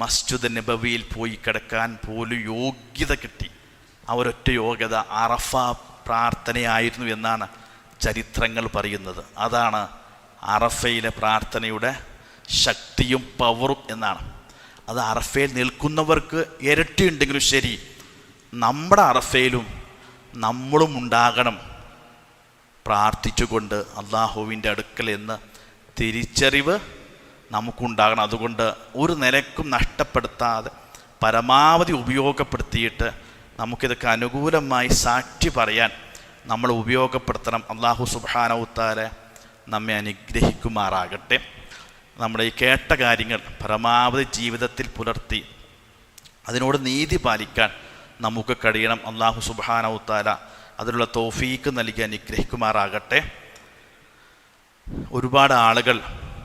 മസ്ജിദ് നബവിയിൽ പോയി കിടക്കാൻ പോലും യോഗ്യത കിട്ടി. അവരൊറ്റ യോഗ്യത അറഫ പ്രാർത്ഥനയായിരുന്നു എന്നാണ് ചരിത്രങ്ങൾ പറയുന്നത്. അതാണ് അറഫയിലെ പ്രാർത്ഥനയുടെ ശക്തിയും പവറും എന്നാണ്. അത് അറഫയിൽ നിൽക്കുന്നവർക്ക് ഇരട്ടിയുണ്ടെങ്കിലും ശരി, നമ്മുടെ അറഫയിലും നമ്മളും ഉണ്ടാകണം പ്രാർത്ഥിച്ചുകൊണ്ട് അല്ലാഹുവിൻ്റെ അടുക്കൽ എന്ന് തിരിച്ചറിവ് നമുക്കുണ്ടാകണം. അതുകൊണ്ട് ഒരു നിലക്കും നഷ്ടപ്പെടുത്താതെ പരമാവധി ഉപയോഗപ്പെടുത്തിയിട്ട് നമുക്കിതൊക്കെ അനുകൂലമായി സാക്ഷി പറയാൻ നമ്മൾ ഉപയോഗപ്പെടുത്തണം. അല്ലാഹു സുബ്ഹാനഹു വ തആല നമ്മെ അനുഗ്രഹിക്കുമാറാകട്ടെ. നമ്മുടെ ഈ കേട്ട കാര്യങ്ങൾ പരമാവധി ജീവിതത്തിൽ പുലർത്തി അതിനോട് നീതി പാലിക്കാൻ നമുക്ക് കഴിയണം. അല്ലാഹു സുബ്ഹാനഹു വ തആല അതിനുള്ള തൗഫീക്ക് നൽകി അനുഗ്രഹിക്കുമാറാകട്ടെ. ഒരുപാട് ആളുകൾ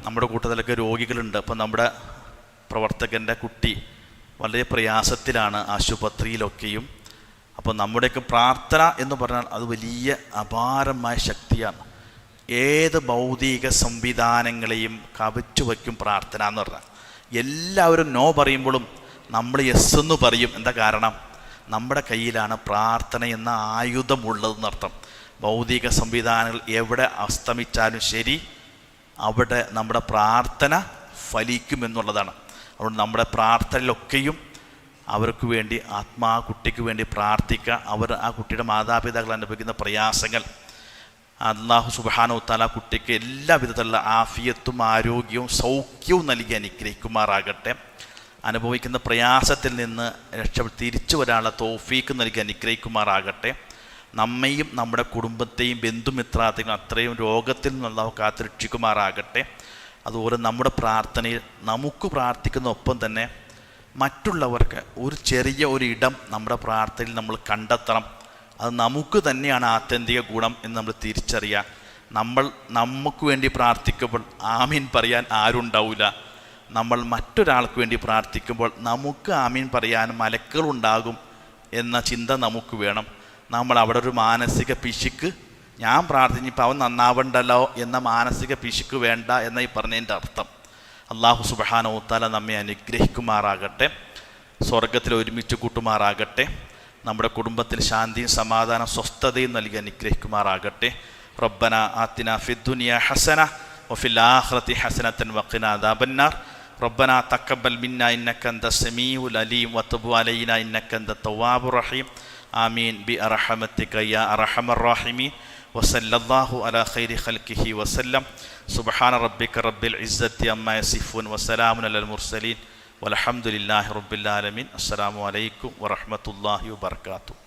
നമ്മുടെ കൂട്ടത്തിലൊക്കെ രോഗികളുണ്ട്. അപ്പം നമ്മുടെ പ്രവർത്തകൻ്റെ കുട്ടി വളരെ പ്രയാസത്തിലാണ്, ആശുപത്രിയിലൊക്കെയും. അപ്പോൾ നമ്മുടെയൊക്കെ പ്രാർത്ഥന എന്ന് പറഞ്ഞാൽ അത് വലിയ അപാരമായ ശക്തിയാണ്. ഏത് ഭൗതിക സംവിധാനങ്ങളെയും കവച്ചു വയ്ക്കും പ്രാർത്ഥന എന്ന് പറഞ്ഞാൽ. എല്ലാവരും നോ പറയുമ്പോഴും നമ്മൾ യെസ് എന്ന് പറയും. എന്താ കാരണം? നമ്മുടെ കയ്യിലാണ് പ്രാർത്ഥന എന്ന ആയുധമുള്ളതെന്നർത്ഥം. ഭൗതിക സംവിധാനങ്ങൾ എവിടെ അസ്തമിച്ചാലും ശരി, അവിടെ നമ്മുടെ പ്രാർത്ഥന ഫലിക്കുമെന്നുള്ളതാണ്. അതുകൊണ്ട് നമ്മുടെ പ്രാർത്ഥനയിലൊക്കെയും അവർക്ക് വേണ്ടി ആ കുട്ടിക്ക് വേണ്ടി പ്രാർത്ഥിക്കുക. ആ കുട്ടിയുടെ മാതാപിതാക്കൾ അനുഭവിക്കുന്ന പ്രയാസങ്ങൾ അല്ലാഹു സുബ്ഹാനഹു വ തആല കുട്ടിക്ക് എല്ലാ വിധത്തിലുള്ള ആഫിയത്തും ആരോഗ്യവും സൗഖ്യവും നൽകി അനുഗ്രഹിക്കുമാറാകട്ടെ. അനുഭവിക്കുന്ന പ്രയാസത്തിൽ നിന്ന് തിരിച്ചു വരാനുള്ള തൗഫീക്ക് നൽകി അനുഗ്രഹിക്കുമാറാകട്ടെ. നമ്മയും നമ്മുടെ കുടുംബത്തെയും ബന്ധുമിത്രാദികളും അത്രയും രോഗത്തിൽ നിന്ന് അല്ലാഹു കാത്തുരക്ഷിക്കുമാറാകട്ടെ. അതുപോലെ നമ്മുടെ പ്രാർത്ഥനയിൽ നമുക്ക് പ്രാർത്ഥിക്കുന്ന ഒപ്പം തന്നെ മറ്റുള്ളവർക്ക് ഒരു ചെറിയ ഒരു ഇടം നമ്മുടെ പ്രാർത്ഥനയിൽ നമ്മൾ കണ്ടെത്തണം. അത് നമുക്ക് തന്നെയാണ് ആത്യന്തിക ഗുണം എന്ന് നമ്മൾ തിരിച്ചറിയാം. നമുക്ക് വേണ്ടി പ്രാർത്ഥിക്കുമ്പോൾ ആമീൻ പറയാൻ ആരുണ്ടാവില്ല. നമ്മൾ മറ്റൊരാൾക്ക് വേണ്ടി പ്രാർത്ഥിക്കുമ്പോൾ നമുക്ക് ആമീൻ പറയാൻ മലക്കുകളുണ്ടാകും എന്ന ചിന്ത നമുക്ക് വേണം. നമ്മൾ അവിടെ ഒരു മാനസിക പിശുക്ക്, ഞാൻ പ്രാർത്ഥിച്ചപ്പോൾ അവൻ നന്നാവണ്ടല്ലോ എന്ന മാനസിക പിശുക്ക് വേണ്ട എന്ന ഈ പറഞ്ഞതിൻ്റെ അർത്ഥം. അല്ലാഹു സുബ്ഹാനഹു വ തആല നമ്മെ അനുഗ്രഹിക്കുമാറാകട്ടെ, സ്വർഗത്തിൽ ഒരുമിച്ച് കൂട്ടുമാറാകട്ടെ, നമ്മുടെ കുടുംബത്തിൽ ശാന്തിയും സമാധാനം സ്വസ്ഥതയും നൽകി അനുഗ്രഹിക്കുമാറാകട്ടെ. റബ്ബന ആതിനാ ഫിദ്ദുനിയ ഹസന വഫിൽ ആഖിറതി ഹസനതൻ വഖിനാ അദാബന്നാർ. റബ്ബന തഖബ്ബൽ മിന്നാ ഇന്നക അൻതസ് സമീഉൽ അലീം വതുബ് അലൈനാ ഇന്നക അൻതത് തവ്വാബുർ റഹീം. ആമീൻ ബി അർഹമതിക യാ അർഹമർ റഹീമീൻ. വസല്ലല്ലാഹു അലാ ഖൈരി ഖൽഖിഹി വസല്ലം. സുബ്ഹാന റബ്ബിക റബ്ബിൽ ഇസ്സത്തി അമ്മാ യസിഫൂൻ വസലാമുൻ അലൽ മുർസലീൻ വൽഹംദുലില്ലാഹി റബ്ബിൽ ആലമീൻ. അസ്സലാമു അലൈക്കും വറഹ്മത്തുള്ളാഹി വബറകാതുഹു.